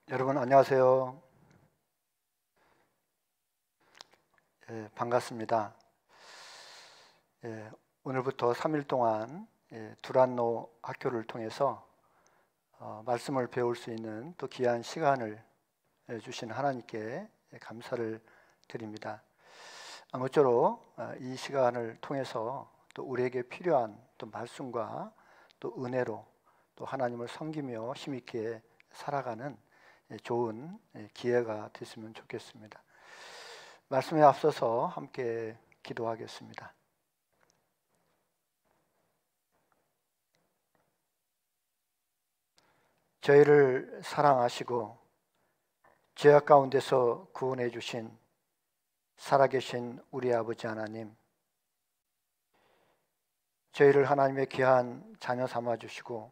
여러분 안녕하세요. 반갑습니다. 오늘부터 3일 동안 두란노 학교를 통해서 말씀을 배울 수 있는 또 귀한 시간을 주신 하나님께 감사를 드립니다. 아무쪼록 이 시간을 통해서 또 우리에게 필요한 또 말씀과 또 은혜로 또 하나님을 섬기며 힘있게 살아가는 좋은 기회가 됐으면 좋겠습니다. 말씀에 앞서서 함께 기도하겠습니다. 저희를 사랑하시고 죄악 가운데서 구원해 주신 살아계신 우리 아버지 하나님, 저희를 하나님의 귀한 자녀 삼아 주시고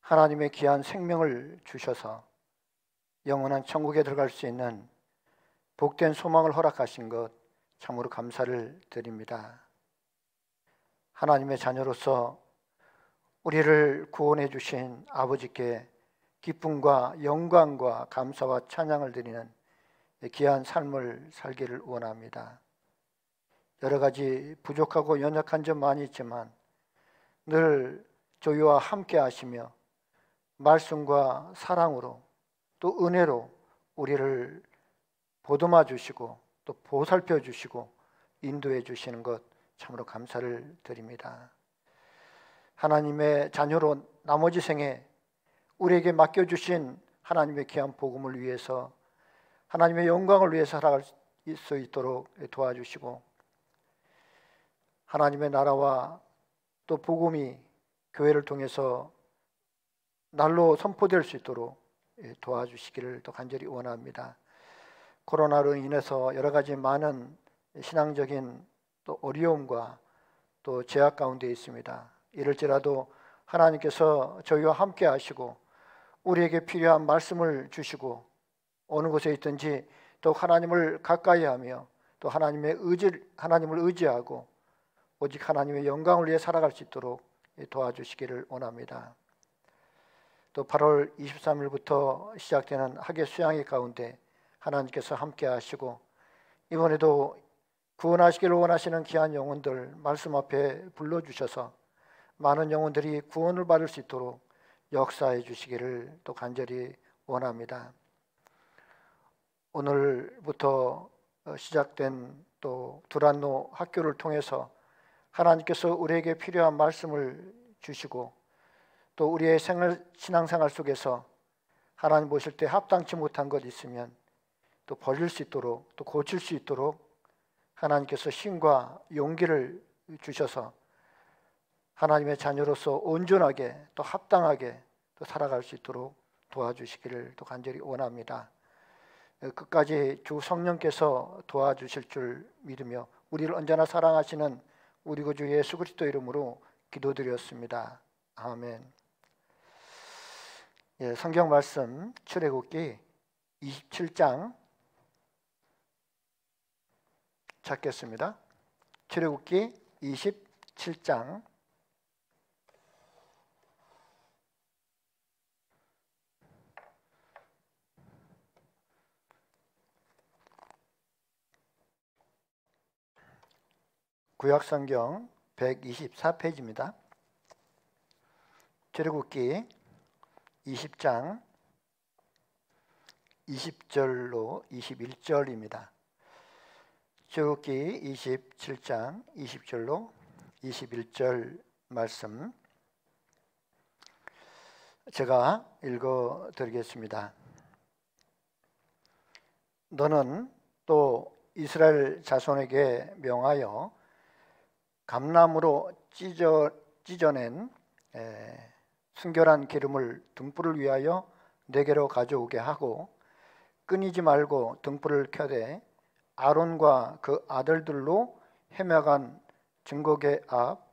하나님의 귀한 생명을 주셔서 영원한 천국에 들어갈 수 있는 복된 소망을 허락하신 것 참으로 감사를 드립니다. 하나님의 자녀로서 우리를 구원해 주신 아버지께 기쁨과 영광과 감사와 찬양을 드리는 귀한 삶을 살기를 원합니다. 여러 가지 부족하고 연약한 점 많이 있지만 늘 저희와 함께 하시며 말씀과 사랑으로 또 은혜로 우리를 보듬어 주시고 또 보살펴 주시고 인도해 주시는 것 참으로 감사를 드립니다. 하나님의 자녀로 나머지 생에 우리에게 맡겨주신 하나님의 귀한 복음을 위해서 하나님의 영광을 위해서 살아갈 수 있도록 도와주시고 하나님의 나라와 또 복음이 교회를 통해서 날로 선포될 수 있도록 도와주시기를 또 간절히 원합니다. 코로나로 인해서 여러 가지 많은 신앙적인 또 어려움과 또 제약 가운데 있습니다. 이럴지라도 하나님께서 저희와 함께 하시고 우리에게 필요한 말씀을 주시고 어느 곳에 있든지 또 하나님을 가까이 하며 또 하나님을 의지하고 오직 하나님의 영광을 위해 살아갈 수 있도록 도와주시기를 원합니다. 또 8월 23일부터 시작되는 학예 수양회 가운데 하나님께서 함께 하시고 이번에도 구원하시기를 원하시는 귀한 영혼들 말씀 앞에 불러주셔서 많은 영혼들이 구원을 받을 수 있도록 역사해 주시기를 또 간절히 원합니다. 오늘부터 시작된 또 두란노 학교를 통해서 하나님께서 우리에게 필요한 말씀을 주시고 또 우리의 신앙생활 속에서 하나님 보실 때 합당치 못한 것 있으면 또 버릴 수 있도록 또 고칠 수 있도록 하나님께서 힘과 용기를 주셔서 하나님의 자녀로서 온전하게 또 합당하게 또 살아갈 수 있도록 도와주시기를 또 간절히 원합니다. 끝까지 주 성령께서 도와주실 줄 믿으며 우리를 언제나 사랑하시는 우리 구주 예수 그리스도 이름으로 기도드렸습니다. 아멘. 성경 말씀 출애굽기 27장 찾겠습니다. 출애굽기 27장 구약성경 124페이지입니다. 출애굽기 20장 20절로 21절입니다. 출애굽기 27장 20절로 21절 말씀 제가 읽어드리겠습니다. 너는 또 이스라엘 자손에게 명하여 감나무로 찢어낸 순결한 기름을 등불을 위하여 내게로 가져오게 하고 끊이지 말고 등불을 켜되 아론과 그 아들들로 헤매간 증거궤 앞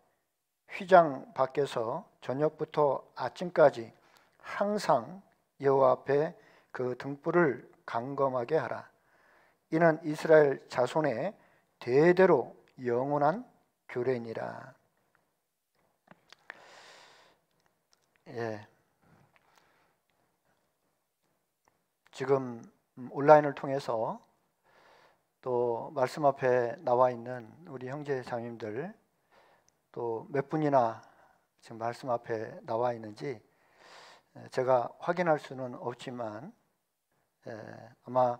휘장 밖에서 저녁부터 아침까지 항상 여호와 앞에 그 등불을 강검하게 하라. 이는 이스라엘 자손의 대대로 영원한 규례니라. 지금 온라인을 통해서 또 말씀 앞에 나와 있는 우리 형제 자매님들 또 몇 분이나 지금 말씀 앞에 나와 있는지 제가 확인할 수는 없지만 아마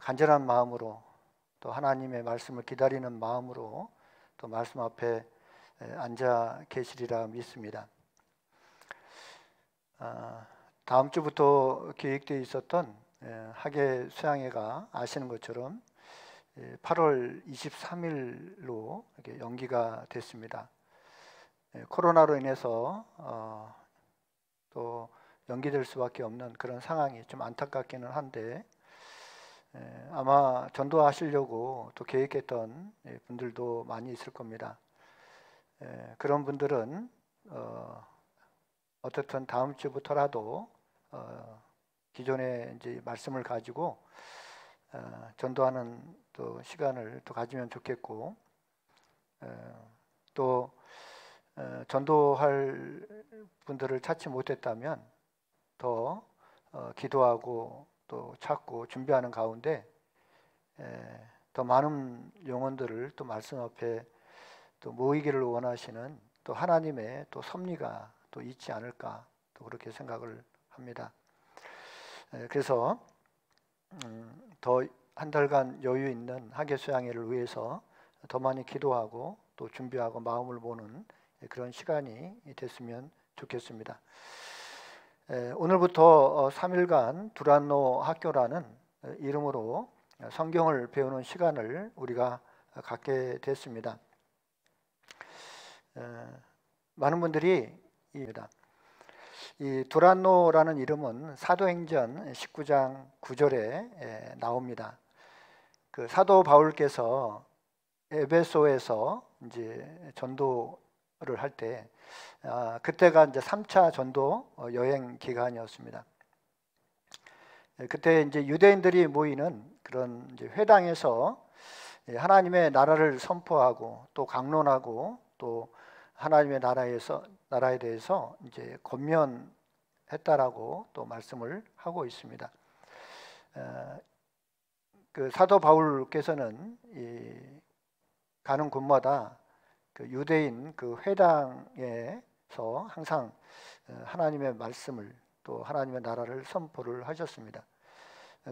간절한 마음으로 또 하나님의 말씀을 기다리는 마음으로 또 말씀 앞에 앉아 계시리라 믿습니다. 다음 주부터 계획되어 있었던 학예 수양회가 아시는 것처럼 8월 23일로 연기가 됐습니다. 코로나로 인해서 또 연기될 수밖에 없는 그런 상황이 좀 안타깝기는 한데 아마 전도하시려고 또 계획했던 분들도 많이 있을 겁니다. 그런 분들은 어떻든 다음 주부터라도 기존의 이제 말씀을 가지고 전도하는 또 시간을 또 가지면 좋겠고 또 전도할 분들을 찾지 못했다면 더 기도하고 또 찾고 준비하는 가운데 더 많은 영혼들을 또 말씀 앞에 또 모이기를 원하시는 또 하나님의 또 섭리가 또 있지 않을까 또 그렇게 생각을 합니다. 그래서 더 한 달간 여유 있는 학예 수양회를 위해서 더 많이 기도하고 또 준비하고 마음을 모는 그런 시간이 됐으면 좋겠습니다. 오늘부터 3일간 두란노 학교라는 이름으로 성경을 배우는 시간을 우리가 갖게 됐습니다. 많은 분들이 이 두란노라는 이름은 사도행전 19장 9절에 나옵니다. 그 사도 바울께서 에베소에서 이제 전도를 할 때 그때가 이제 3차 전도 여행 기간이었습니다. 그때 이제 유대인들이 모이는 그런 이제 회당에서 하나님의 나라를 선포하고 또 강론하고 또 하나님의 나라에 대해서 이제 권면했다라고 또 말씀을 하고 있습니다. 그 사도 바울께서는 가는 곳마다 그 유대인 그 회당에서 항상 하나님의 말씀을 또 하나님의 나라를 선포를 하셨습니다.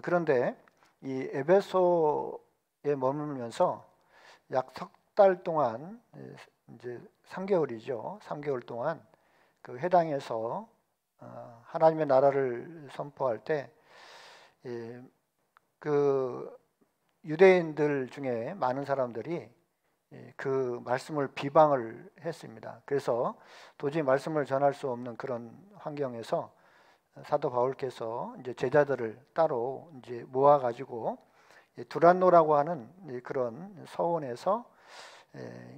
그런데 이 에베소에 머물면서 약 석 달 동안 이제 3개월이죠. 3개월 동안 그 회당에서 하나님의 나라를 선포할 때 그 유대인들 중에 많은 사람들이 그 말씀을 비방을 했습니다. 그래서 도저히 말씀을 전할 수 없는 그런 환경에서 사도 바울께서 이제 제자들을 따로 이제 모아 가지고 두란노라고 하는 그런 서원에서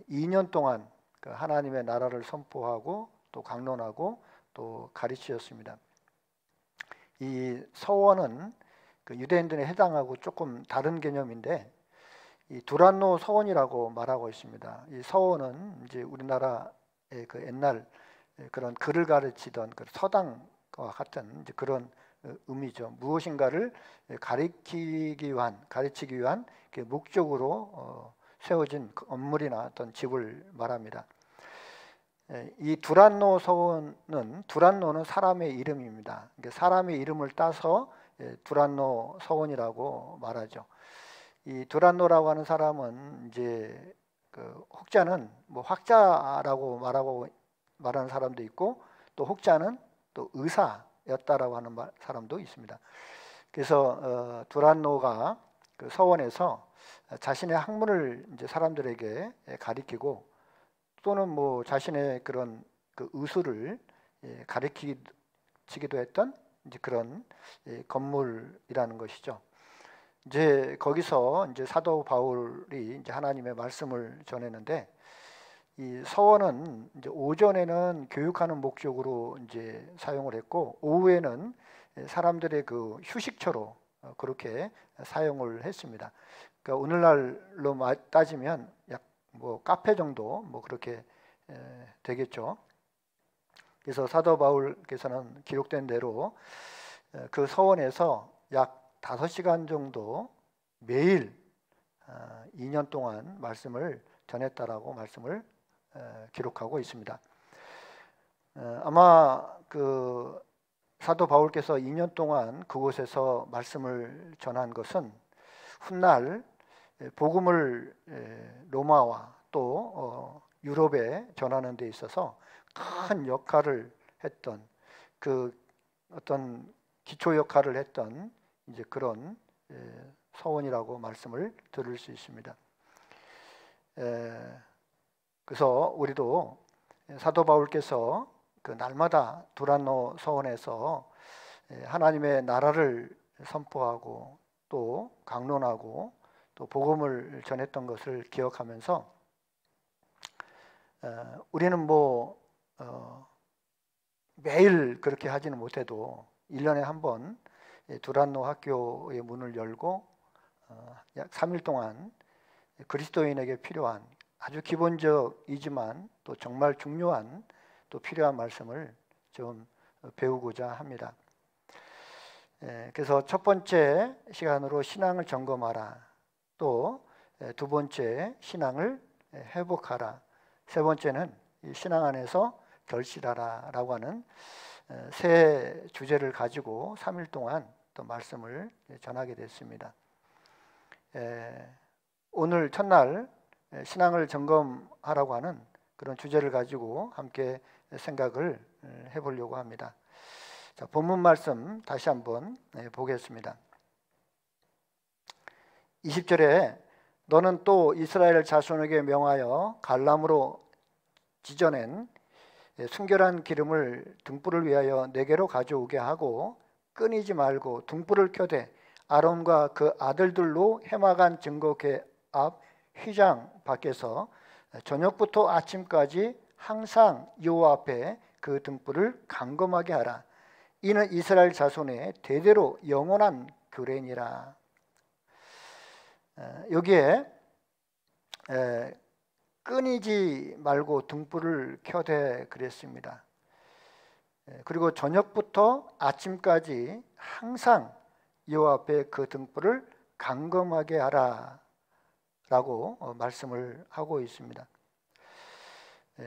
2년 동안 하나님의 나라를 선포하고 또 강론하고 또 가르치셨습니다. 이 서원은 그 유대인들에 해당하고 조금 다른 개념인데 이 두란노 서원이라고 말하고 있습니다. 이 서원은 이제 우리나라의 그 옛날 그런 글을 가르치던 그 서당과 같은 이제 그런 의미죠. 무엇인가를 가르치기 위한 목적으로 세워진 건물이나 어떤 집을 말합니다. 이 두란노 서원은 두란노는 사람의 이름입니다. 사람의 이름을 따서 두란노 서원이라고 말하죠. 이 두란노라고 하는 사람은 이제 그 혹자는 뭐 학자라고 말하는 사람도 있고 또 혹자는 또 의사였다라고 하는 사람도 있습니다. 그래서 두란노가 그 서원에서 자신의 학문을 이제 사람들에게 가리키고 또는 뭐 자신의 그런 그 의술을 가르치기도 했던 이제 그런 건물이라는 것이죠. 이제 거기서 이제 사도 바울이 이제 하나님의 말씀을 전했는데 이 서원은 이제 오전에는 교육하는 목적으로 이제 사용을 했고 오후에는 사람들의 그 휴식처로 그렇게 사용을 했습니다. 그러니까 오늘날로 따지면 약 뭐 카페 정도 뭐 그렇게 되겠죠. 그래서 사도 바울께서는 기록된 대로 그 서원에서 약 5시간 정도 매일 2년 동안 말씀을 전했다라고 말씀을 기록하고 있습니다. 아마 그 사도 바울께서 2년 동안 그곳에서 말씀을 전한 것은 훗날 복음을 로마와 또 유럽에 전하는 데 있어서 큰 역할을 했던, 그 어떤 기초 역할을 했던 이제 그런 서원이라고 말씀을 들을 수 있습니다. 그래서 우리도 사도 바울께서 그 날마다 두란노 서원에서 하나님의 나라를 선포하고 또 강론하고 또 복음을 전했던 것을 기억하면서 우리는 매일 그렇게 하지는 못해도 1년에 한 번 두란노 학교의 문을 열고 약 3일 동안 그리스도인에게 필요한 아주 기본적이지만 또 정말 중요한 또 필요한 말씀을 좀 배우고자 합니다. 그래서 첫 번째 시간으로 신앙을 점검하라, 또 두 번째 신앙을 회복하라, 세 번째는 신앙 안에서 결실하라 라고 하는 세 주제를 가지고 3일 동안 또 말씀을 전하게 됐습니다. 오늘 첫날 신앙을 점검하라고 하는 그런 주제를 가지고 함께 생각을 해보려고 합니다. 자, 본문 말씀 다시 한번 보겠습니다. 20절에 너는 또 이스라엘 자손에게 명하여 갈람으로 지져낸 순결한 기름을 등불을 위하여 내게로 가져오게 하고 끊이지 말고 등불을 켜되 아론과 그 아들들로 해막한 증거궤 앞 휘장 밖에서 저녁부터 아침까지 항상 여호와 앞에 그 등불을 감검하게 하라. 이는 이스라엘 자손의 대대로 영원한 규례니라. 여기에 끊이지 말고 등불을 켜되 그랬습니다. 그리고 저녁부터 아침까지 항상 여호와 앞에 그 등불을 감검하게 하라 라고 말씀을 하고 있습니다.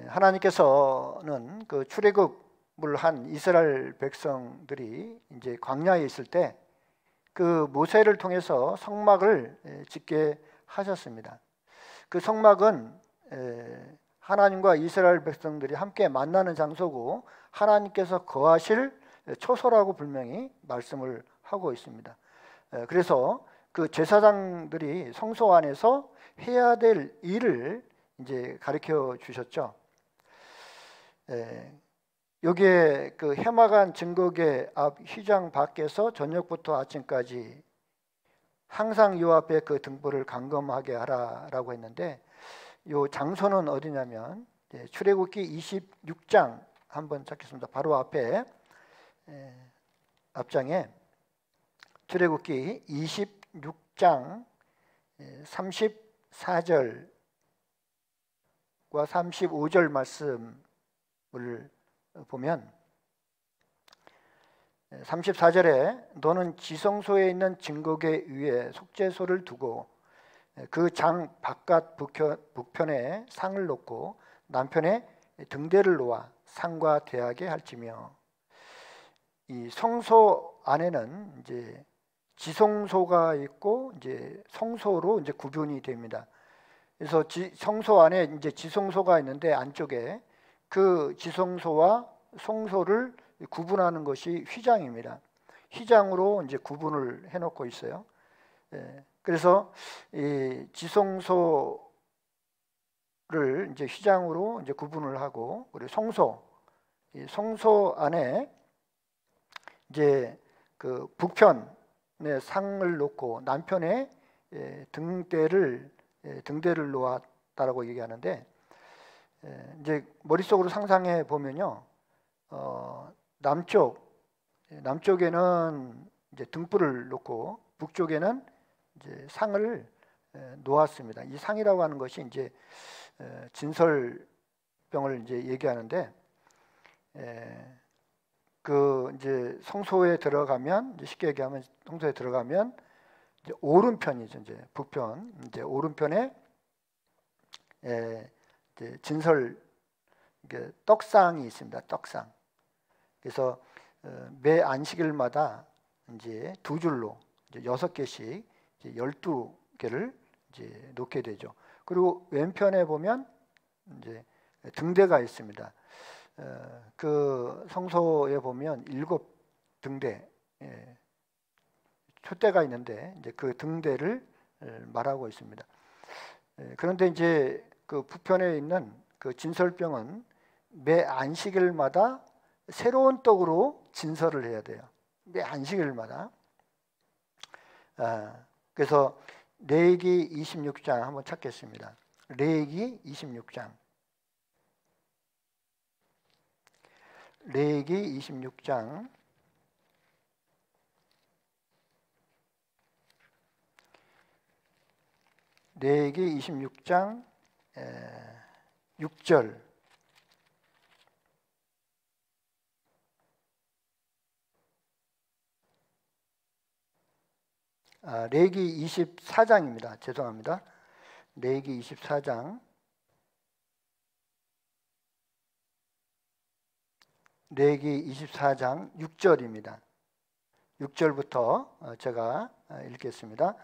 하나님께서는 그 출애굽을 한 이스라엘 백성들이 이제 광야에 있을 때 그 모세를 통해서 성막을 짓게 하셨습니다. 그 성막은 하나님과 이스라엘 백성들이 함께 만나는 장소고 하나님께서 거하실 초소라고 분명히 말씀을 하고 있습니다. 그래서 그 제사장들이 성소 안에서 해야 될 일을 이제 가르쳐 주셨죠. 여기에 그 해막한 증거궤 앞 휘장 밖에서 저녁부터 아침까지 항상 요 앞에 그 등불을 감검하게 하라라고 했는데, 요 장소는 어디냐면 출애굽기 26장 한번 찾겠습니다. 바로 앞에 앞장에 출애굽기 26장 34절과 35절 말씀을 보면 34절에 너는 지성소에 있는 증거궤 위에 속죄소를 두고 그 장 바깥 북편에 상을 놓고 남편에 등대를 놓아 상과 대하게 할지며, 이 성소 안에는 이제 지성소가 있고 이제 성소로 이제 구분이 됩니다. 그래서 성소 안에 이제 지성소가 있는데 안쪽에 그 지성소와 성소를 구분하는 것이 휘장입니다. 휘장으로 이제 구분을 해놓고 있어요. 그래서 이 지성소를 이제 휘장으로 이제 구분을 하고, 우리 이 성소 안에 이제 그 북편에 상을 놓고 남편에 등대를 놓았다라고 얘기하는데, 이제 머릿속으로 상상해 보면요, 남쪽에는 이제 등불을 놓고 북쪽에는 이제 상을 놓았습니다. 이 상이라고 하는 것이 이제 진설병을 이제 얘기하는데, 이제 성소에 들어가면, 이제 쉽게 얘기하면 성소에 들어가면 이제 오른편이죠. 이제 북편, 이제 오른편에 이제 진설 떡상이 있습니다. 떡상. 그래서 매 안식일마다 이제 두 줄로 이제 6개씩 이제 12개를 이제 놓게 되죠. 그리고 왼편에 보면 이제 등대가 있습니다. 그 성소에 보면 7등대, 촛대가 있는데 이제 그 등대를 말하고 있습니다. 그런데 이제 그 북편에 있는 그 진설병은 매 안식일마다 새로운 떡으로 진설을 해야 돼요. 매 안식일마다. 그래서 레위기 26장 한번 찾겠습니다. 레위기 26장. 레위기 26장. 레위기 26장 6절. 레위기 24장입니다. 죄송합니다. 레위기 24장. 레위기 24장 6절입니다. 6절부터 제가 읽겠습니다.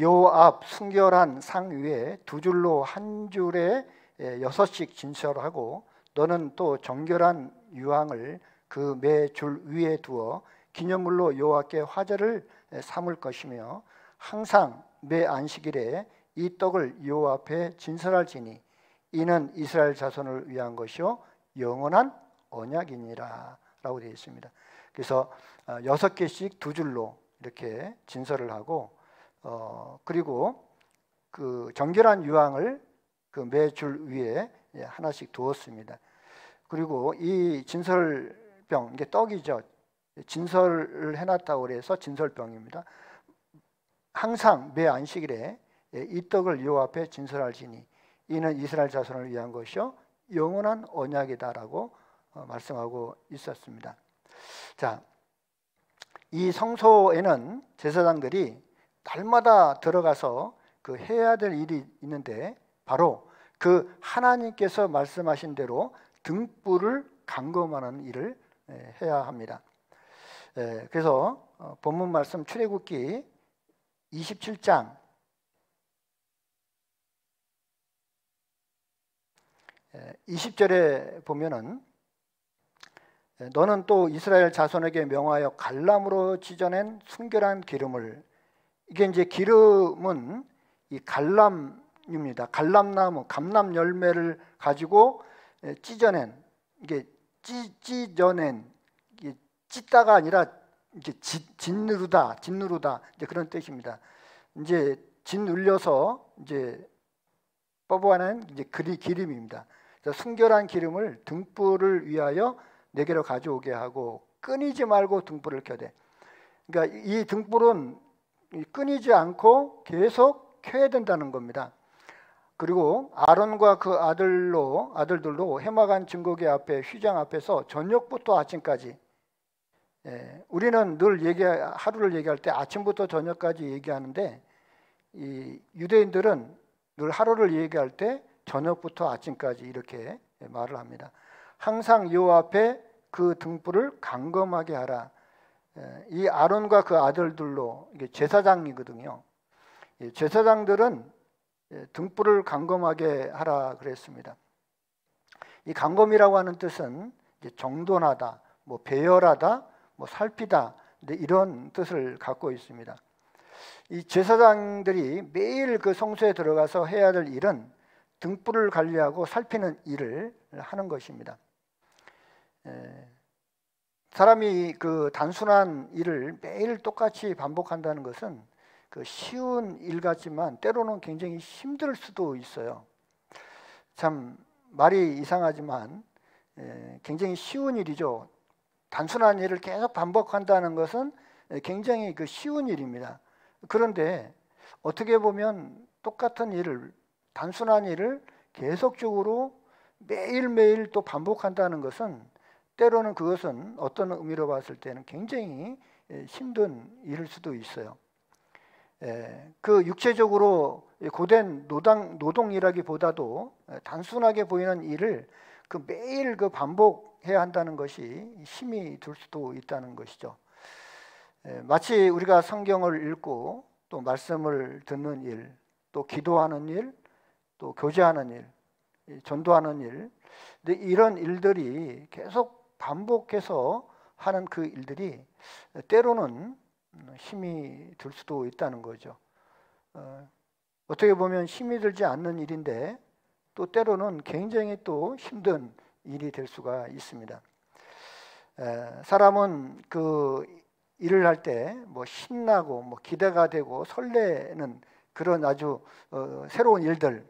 요압 순결한 상 위에 두 줄로 한 줄에 6씩 진설하고 너는 또 정결한 유황을 그 매 줄 위에 두어 기념물로 여호와께 화제를 삼을 것이며 항상 매 안식일에 이 떡을 여호와 앞에 진설할지니 이는 이스라엘 자손을 위한 것이요 영원한 언약이니라 라고 되어 있습니다. 그래서 6개씩 두 줄로 이렇게 진설을 하고 그리고 그 정결한 유황을 그 매 줄 위에 하나씩 두었습니다. 그리고 이 진설병, 이게 떡이죠. 진설을 해놨다고 그래서 진설병입니다. 항상 매 안식일에 이 떡을 여호와 앞에 진설할지니 이는 이스라엘 자손을 위한 것이요 영원한 언약이다라고 말씀하고 있었습니다. 자, 이 성소에는 제사장들이 날마다 들어가서 그 해야 될 일이 있는데 바로 그 하나님께서 말씀하신 대로 등불을 감금하는 일을 해야 합니다. 그래서 본문 말씀 출애굽기 27장 20절에 보면은 너는 또 이스라엘 자손에게 명하여 갈람으로 찢어낸 순결한 기름을, 이게 이제 기름은 이 갈람입니다. 갈람나무, 감람 열매를 가지고 찢어낸, 이게 찢어낸, 이게 찢다가 아니라 이게 짓누르다 이제 그런 뜻입니다. 이제 짓눌려서 이제 뽑아낸 이제 기름입니다. 그래서 순결한 기름을 등불을 위하여 내게로 가져오게 하고 끊이지 말고 등불을 켜대. 그러니까 이 등불은 끊이지 않고 계속 켜야 된다는 겁니다. 그리고 아론과 그 아들들로 해마간 증거궤 앞에 휘장 앞에서 저녁부터 아침까지, 우리는 늘 하루를 얘기할 때 아침부터 저녁까지 얘기하는데 이 유대인들은 늘 하루를 얘기할 때 저녁부터 아침까지 이렇게 말을 합니다. 항상 여호와 앞에 그 등불을 감금하게 하라. 이 아론과 그 아들들로, 이게 제사장이거든요. 제사장들은 등불을 감금하게 하라 그랬습니다. 이 감금이라고 하는 뜻은 정돈하다, 뭐 배열하다, 뭐 살피다, 이런 뜻을 갖고 있습니다. 이 제사장들이 매일 그 성소에 들어가서 해야 될 일은 등불을 관리하고 살피는 일을 하는 것입니다. 사람이 그 단순한 일을 매일 똑같이 반복한다는 것은 그 쉬운 일 같지만 때로는 굉장히 힘들 수도 있어요. 참 말이 이상하지만 굉장히 쉬운 일이죠. 단순한 일을 계속 반복한다는 것은 굉장히 그 쉬운 일입니다. 그런데 어떻게 보면 똑같은 일을, 단순한 일을 계속적으로 매일매일 또 반복한다는 것은 때로는 그것은 어떤 의미로 봤을 때는 굉장히 힘든 일일 수도 있어요. 그 육체적으로 고된 노동이라기보다도 단순하게 보이는 일을 그 매일 그 반복해야 한다는 것이 힘이 들 수도 있다는 것이죠. 마치 우리가 성경을 읽고 또 말씀을 듣는 일, 또 기도하는 일, 또 교제하는 일, 전도하는 일, 근데 이런 일들이 계속 반복해서 하는 그 일들이 때로는 힘이 들 수도 있다는 거죠. 어떻게 보면 힘이 들지 않는 일인데 또 때로는 굉장히 또 힘든 일이 될 수가 있습니다. 사람은 그 일을 할 때 뭐 신나고 뭐 기대가 되고 설레는 그런 아주 새로운 일들,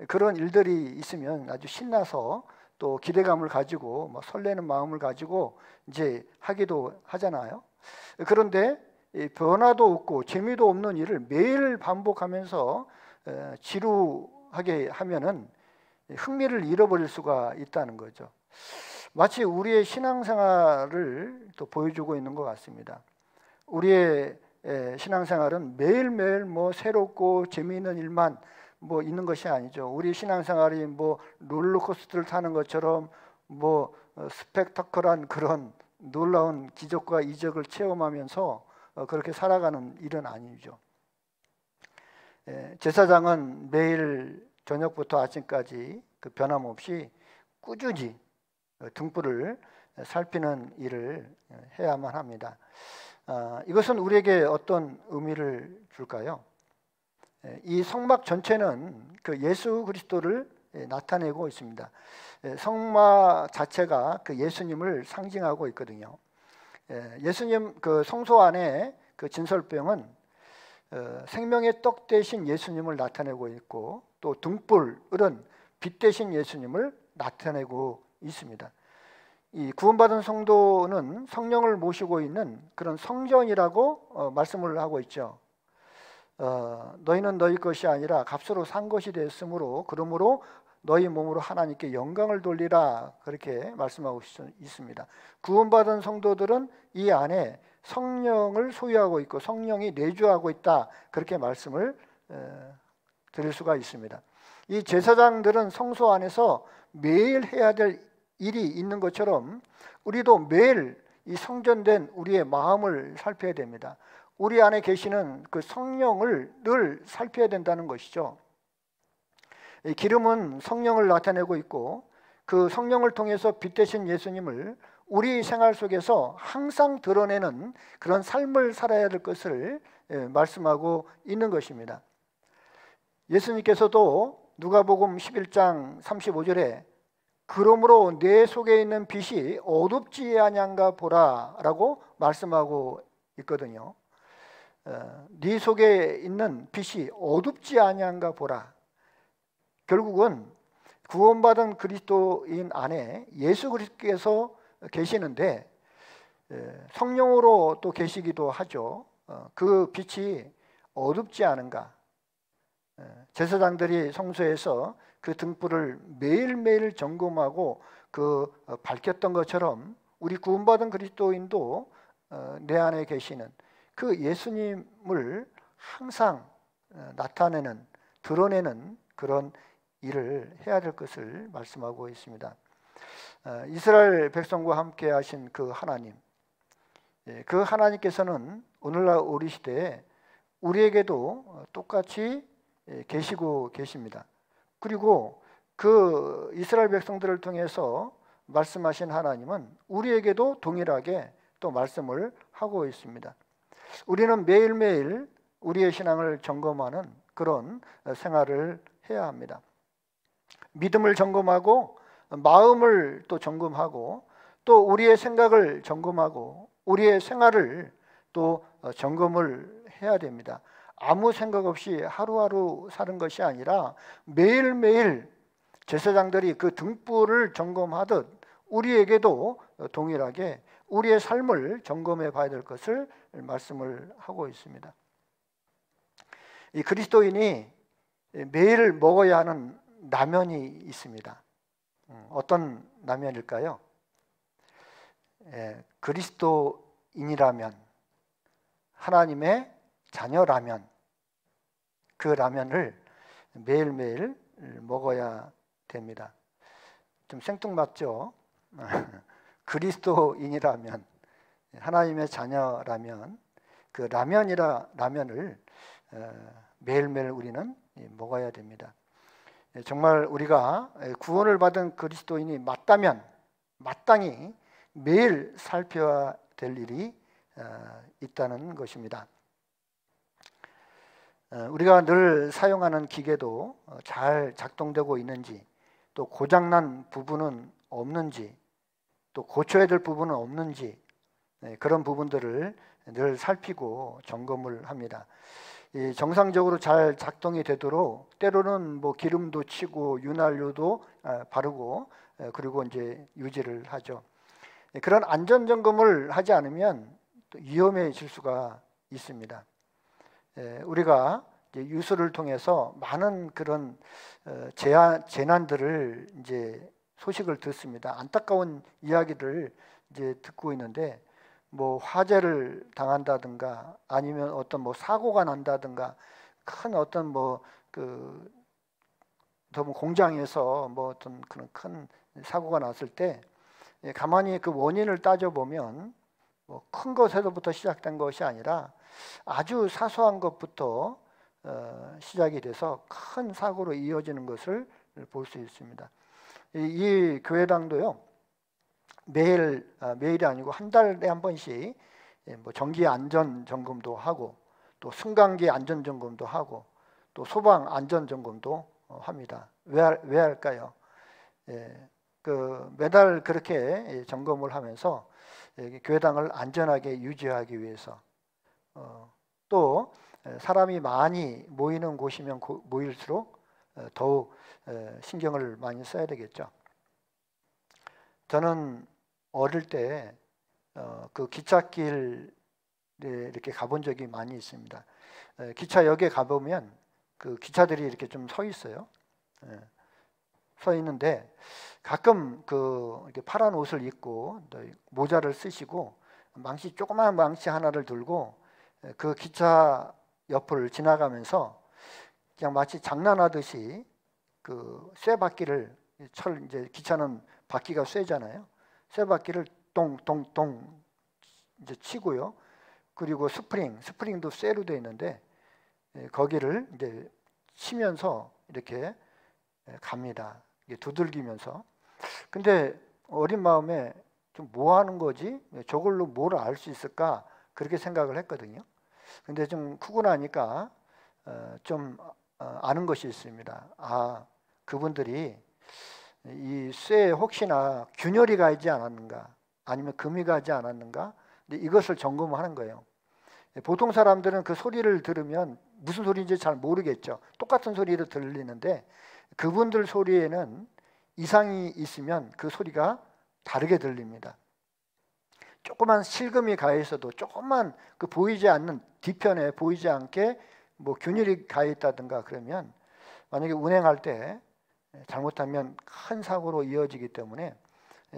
그런 일들이 있으면 아주 신나서 또 기대감을 가지고 뭐 설레는 마음을 가지고 이제 하기도 하잖아요. 그런데 변화도 없고 재미도 없는 일을 매일 반복하면서 지루하게 하면은 흥미를 잃어버릴 수가 있다는 거죠. 마치 우리의 신앙생활을 또 보여주고 있는 것 같습니다. 우리의 신앙생활은 매일매일 뭐 새롭고 재미있는 일만 뭐 있는 것이 아니죠. 우리 신앙생활이 뭐 롤러코스터를 타는 것처럼 뭐 스펙타클한 그런 놀라운 기적과 이적을 체험하면서 그렇게 살아가는 일은 아니죠. 제사장은 매일 저녁부터 아침까지 그 변함없이 꾸준히 등불을 살피는 일을 해야만 합니다. 이것은 우리에게 어떤 의미를 줄까요? 이 성막 전체는 그 예수 그리스도를 나타내고 있습니다. 성막 자체가 그 예수님을 상징하고 있거든요. 예수님 그 성소 안에 그 진설병은 생명의 떡 대신 예수님을 나타내고 있고, 또 등불은 빛 대신 예수님을 나타내고 있습니다. 이 구원받은 성도는 성령을 모시고 있는 그런 성전이라고 말씀을 하고 있죠. 너희는 너희 것이 아니라 값으로 산 것이 됐으므로 그러므로 너희 몸으로 하나님께 영광을 돌리라, 그렇게 말씀하고 있습니다. 구원받은 성도들은 이 안에 성령을 소유하고 있고 성령이 내주하고 있다, 그렇게 말씀을 드릴 수가 있습니다. 이 제사장들은 성소 안에서 매일 해야 될 일이 있는 것처럼 우리도 매일 이 성전된 우리의 마음을 살펴야 됩니다. 우리 안에 계시는 그 성령을 늘 살펴야 된다는 것이죠. 기름은 성령을 나타내고 있고 그 성령을 통해서 빛 대신 예수님을 우리 생활 속에서 항상 드러내는 그런 삶을 살아야 될 것을 말씀하고 있는 것입니다. 예수님께서도 누가복음 11장 35절에 그러므로 내 속에 있는 빛이 어둡지 아니한가 보라 라고 말씀하고 있거든요. 네 속에 있는 빛이 어둡지 아니한가 보라. 결국은 구원받은 그리스도인 안에 예수 그리스도께서 계시는데 성령으로 또 계시기도 하죠. 그 빛이 어둡지 않은가. 제사장들이 성소에서 그 등불을 매일매일 점검하고 그 밝혔던 것처럼 우리 구원받은 그리스도인도 내 안에 계시는 그 예수님을 항상 나타내는, 드러내는 그런 일을 해야 될 것을 말씀하고 있습니다. 이스라엘 백성과 함께 하신 그 하나님, 그 하나님께서는 오늘날 우리 시대에 우리에게도 똑같이 계시고 계십니다. 그리고 그 이스라엘 백성들을 통해서 말씀하신 하나님은 우리에게도 동일하게 또 말씀을 하고 있습니다. 우리는 매일매일 우리의 신앙을 점검하는 그런 생활을 해야 합니다. 믿음을 점검하고 마음을 또 점검하고 또 우리의 생각을 점검하고 우리의 생활을 또 점검을 해야 됩니다. 아무 생각 없이 하루하루 사는 것이 아니라 매일매일 제사장들이 그 등불을 점검하듯 우리에게도 동일하게 우리의 삶을 점검해 봐야 될 것을 말씀을 하고 있습니다. 이 그리스도인이 매일 먹어야 하는 라면이 있습니다. 어떤 라면일까요? 그리스도인이라면, 하나님의 자녀라면 그 라면을 매일매일 먹어야 됩니다. 좀 생뚱맞죠? 그리스도인이라면, 하나님의 자녀라면 그 라면을 매일매일 우리는 먹어야 됩니다. 정말 우리가 구원을 받은 그리스도인이 맞다면 마땅히 매일 살펴야 될 일이 있다는 것입니다. 우리가 늘 사용하는 기계도 잘 작동되고 있는지, 또 고장난 부분은 없는지, 또 고쳐야 될 부분은 없는지, 그런 부분들을 늘 살피고 점검을 합니다. 정상적으로 잘 작동이 되도록 때로는 뭐 기름도 치고 윤활유도 바르고 그리고 이제 유지를 하죠. 그런 안전 점검을 하지 않으면 또 위험해질 수가 있습니다. 우리가 이제 뉴스를 통해서 많은 그런 재난들을 이제 소식을 듣습니다. 안타까운 이야기를 이제 듣고 있는데, 뭐 화재를 당한다든가 아니면 어떤 뭐 사고가 난다든가 큰 어떤 뭐 공장에서 뭐 어떤 그런 큰 사고가 났을 때 가만히 그 원인을 따져보면 뭐 큰 것에서부터 시작된 것이 아니라 아주 사소한 것부터 시작이 돼서 큰 사고로 이어지는 것을 볼 수 있습니다. 이 교회당도요, 매일이 아니고 한 달에 한 번씩 뭐 정기 안전 점검도 하고, 또 승강기 안전 점검도 하고, 또 소방 안전 점검도 합니다. 왜 할까요? 매달 그렇게 점검을 하면서 교회당을 안전하게 유지하기 위해서, 또 사람이 많이 모이는 곳이면 모일수록 더욱 신경을 많이 써야 되겠죠. 저는 어릴 때 그 기찻길에 이렇게 가본 적이 많이 있습니다. 기차역에 가보면 그 기차들이 이렇게 좀 서 있어요. 서 있는데 가끔 이렇게 파란 옷을 입고 모자를 쓰시고 조그마한 망치 하나를 들고 그 기차 옆을 지나가면서 그냥 마치 장난하듯이 그 쇠바퀴를 이제 기차는 바퀴가 쇠잖아요. 쇠바퀴를 똥똥똥 이제 치고요. 그리고 스프링도 쇠로 되어 있는데 거기를 이제 치면서 이렇게 갑니다. 두들기면서. 근데 어린 마음에 좀 뭐 하는 거지? 저걸로 뭘 알 수 있을까? 그렇게 생각을 했거든요. 근데 좀 크고 나니까 좀 아는 것이 있습니다. 그분들이 이 쇠에 혹시나 균열이 가지 않았는가, 아니면 금이 가지 않았는가, 이것을 점검하는 거예요. 보통 사람들은 그 소리를 들으면 무슨 소리인지 잘 모르겠죠. 똑같은 소리로 들리는데 그분들 소리에는 이상이 있으면 그 소리가 다르게 들립니다. 조그만 실금이 가 있어도 조금만 그 보이지 않는 뒤편에 보이지 않게 뭐 균열이 가 있다든가 그러면 만약에 운행할 때 잘못하면 큰 사고로 이어지기 때문에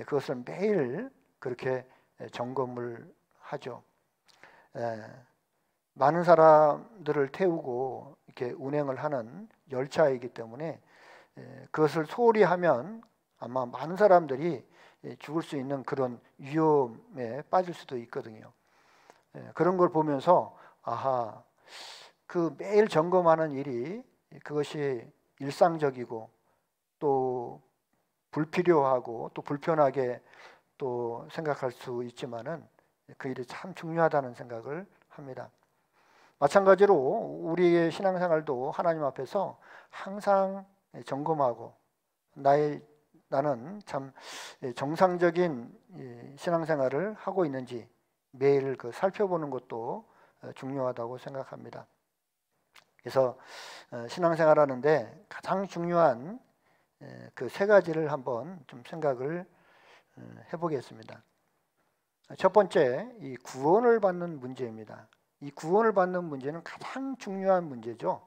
그것을 매일 그렇게 점검을 하죠. 많은 사람들을 태우고 이렇게 운행을 하는 열차이기 때문에 그것을 소홀히 하면 아마 많은 사람들이 죽을 수 있는 그런 위험에 빠질 수도 있거든요. 그런 걸 보면서 그 매일 점검하는 일이 그것이 일상적이고 또 불필요하고 또 불편하게 또 생각할 수 있지만은 그 일이 참 중요하다는 생각을 합니다. 마찬가지로 우리의 신앙생활도 하나님 앞에서 항상 점검하고 나는 참 정상적인 신앙생활을 하고 있는지 매일 살펴보는 것도 중요하다고 생각합니다. 그래서 신앙생활하는데 가장 중요한 그 세 가지를 한번 좀 생각을 해보겠습니다. 첫 번째, 이 구원을 받는 문제입니다. 이 구원을 받는 문제는 가장 중요한 문제죠.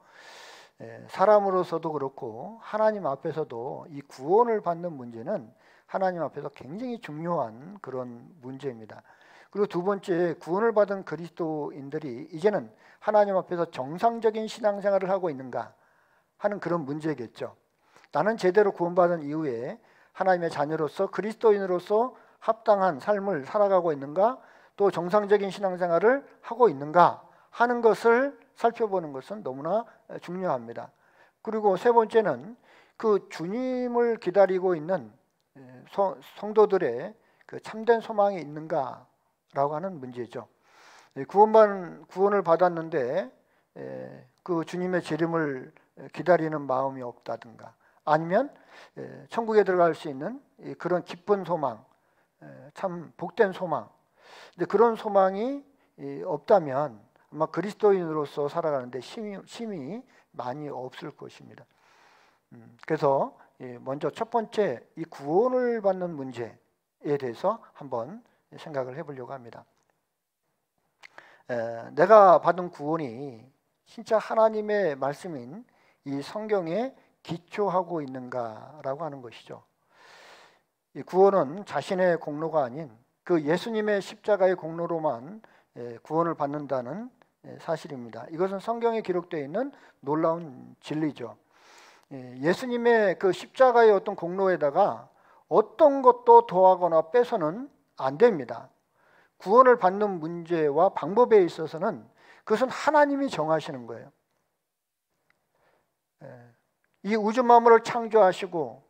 사람으로서도 그렇고 하나님 앞에서도 이 구원을 받는 문제는 하나님 앞에서 굉장히 중요한 그런 문제입니다. 그리고 두 번째, 구원을 받은 그리스도인들이 이제는 하나님 앞에서 정상적인 신앙생활을 하고 있는가 하는 그런 문제겠죠. 나는 제대로 구원받은 이후에 하나님의 자녀로서 그리스도인으로서 합당한 삶을 살아가고 있는가, 또 정상적인 신앙생활을 하고 있는가 하는 것을 살펴보는 것은 너무나 중요합니다. 그리고 세 번째는 그 주님을 기다리고 있는 성도들의 그 참된 소망이 있는가라고 하는 문제죠. 구원을 받았는데 그 주님의 재림을 기다리는 마음이 없다든가, 아니면 천국에 들어갈 수 있는 그런 기쁜 소망, 참 복된 소망, 그런 소망이 없다면 아마 그리스도인으로서 살아가는데 힘이 많이 없을 것입니다. 그래서 먼저 첫 번째, 이 구원을 받는 문제에 대해서 한번 생각을 해보려고 합니다. 내가 받은 구원이 진짜 하나님의 말씀인 이 성경에 기초하고 있는가라고 하는 것이죠. 이 구원은 자신의 공로가 아닌 그 예수님의 십자가의 공로로만 구원을 받는다는 사실입니다. 이것은 성경에 기록되어 있는 놀라운 진리죠. 예수님의 그 십자가의 어떤 공로에다가 어떤 것도 더하거나 빼서는 안 됩니다. 구원을 받는 문제와 방법에 있어서는 그것은 하나님이 정하시는 거예요. 이 우주 만물을 창조하시고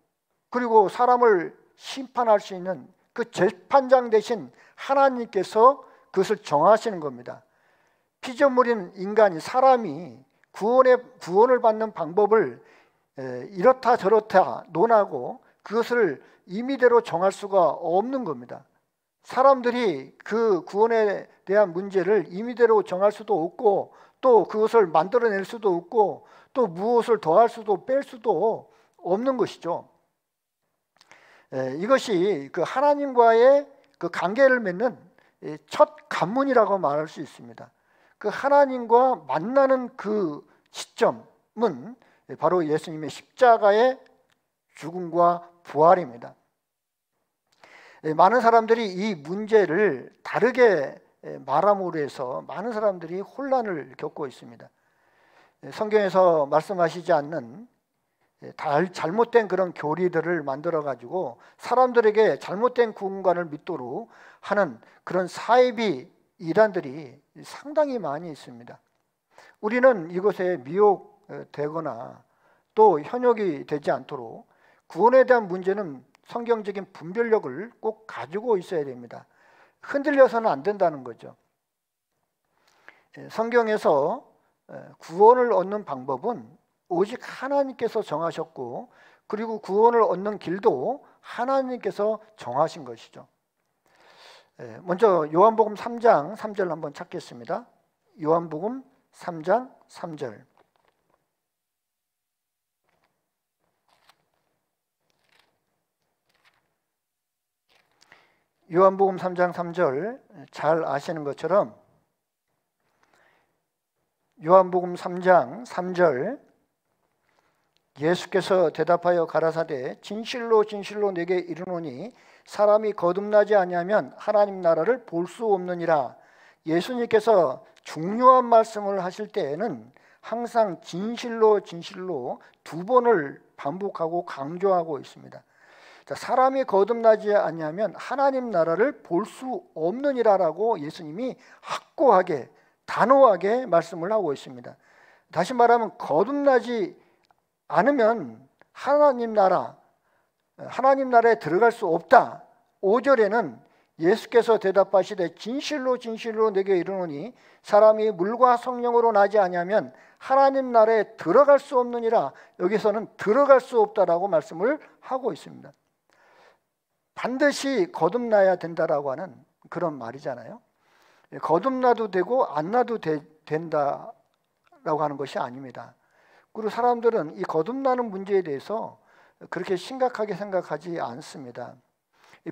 그리고 사람을 심판할 수 있는 그 재판장 대신 하나님께서 그것을 정하시는 겁니다. 피조물인 인간이, 사람이 구원을 받는 방법을 이렇다 저렇다 논하고 그것을 임의대로 정할 수가 없는 겁니다. 사람들이 그 구원에 대한 문제를 임의대로 정할 수도 없고, 또 그것을 만들어낼 수도 없고, 또 무엇을 더할 수도 뺄 수도 없는 것이죠. 이것이 그 하나님과의 그 관계를 맺는 첫 관문이라고 말할 수 있습니다. 그 하나님과 만나는 그 시점은 바로 예수님의 십자가의 죽음과 부활입니다. 많은 사람들이 이 문제를 다르게 말함으로 해서 많은 사람들이 혼란을 겪고 있습니다. 성경에서 말씀하시지 않는 잘못된 그런 교리들을 만들어 가지고 사람들에게 잘못된 구원관을 믿도록 하는 그런 사이비 이단들이 상당히 많이 있습니다. 우리는 이것에 미혹되거나 또 현혹이 되지 않도록 구원에 대한 문제는 성경적인 분별력을 꼭 가지고 있어야 됩니다. 흔들려서는 안 된다는 거죠. 성경에서 구원을 얻는 방법은 오직 하나님께서 정하셨고, 그리고 구원을 얻는 길도 하나님께서 정하신 것이죠. 먼저 요한복음 3장 3절 한번 찾겠습니다. 요한복음 3장 3절. 요한복음 3장 3절 잘 아시는 것처럼 요한복음 3장 3절, 예수께서 대답하여 가라사대 진실로 진실로 내게 이르노니 사람이 거듭나지 아니하면 하나님 나라를 볼 수 없느니라. 예수님께서 중요한 말씀을 하실 때에는 항상 진실로 진실로 두 번을 반복하고 강조하고 있습니다. 사람이 거듭나지 아니하면 하나님 나라를 볼 수 없느니라라고 예수님이 확고하게 단호하게 말씀을 하고 있습니다. 다시 말하면 거듭나지 않으면 하나님 나라에 들어갈 수 없다. 5절에는 예수께서 대답하시되 진실로 진실로 내게 이르노니 사람이 물과 성령으로 나지 아니하면 하나님 나라에 들어갈 수 없느니라. 여기서는 들어갈 수 없다라고 말씀을 하고 있습니다. 반드시 거듭나야 된다라고 하는 그런 말이잖아요. 거듭나도 되고 안 나도 된다라고 하는 것이 아닙니다. 그리고 사람들은 이 거듭나는 문제에 대해서 그렇게 심각하게 생각하지 않습니다.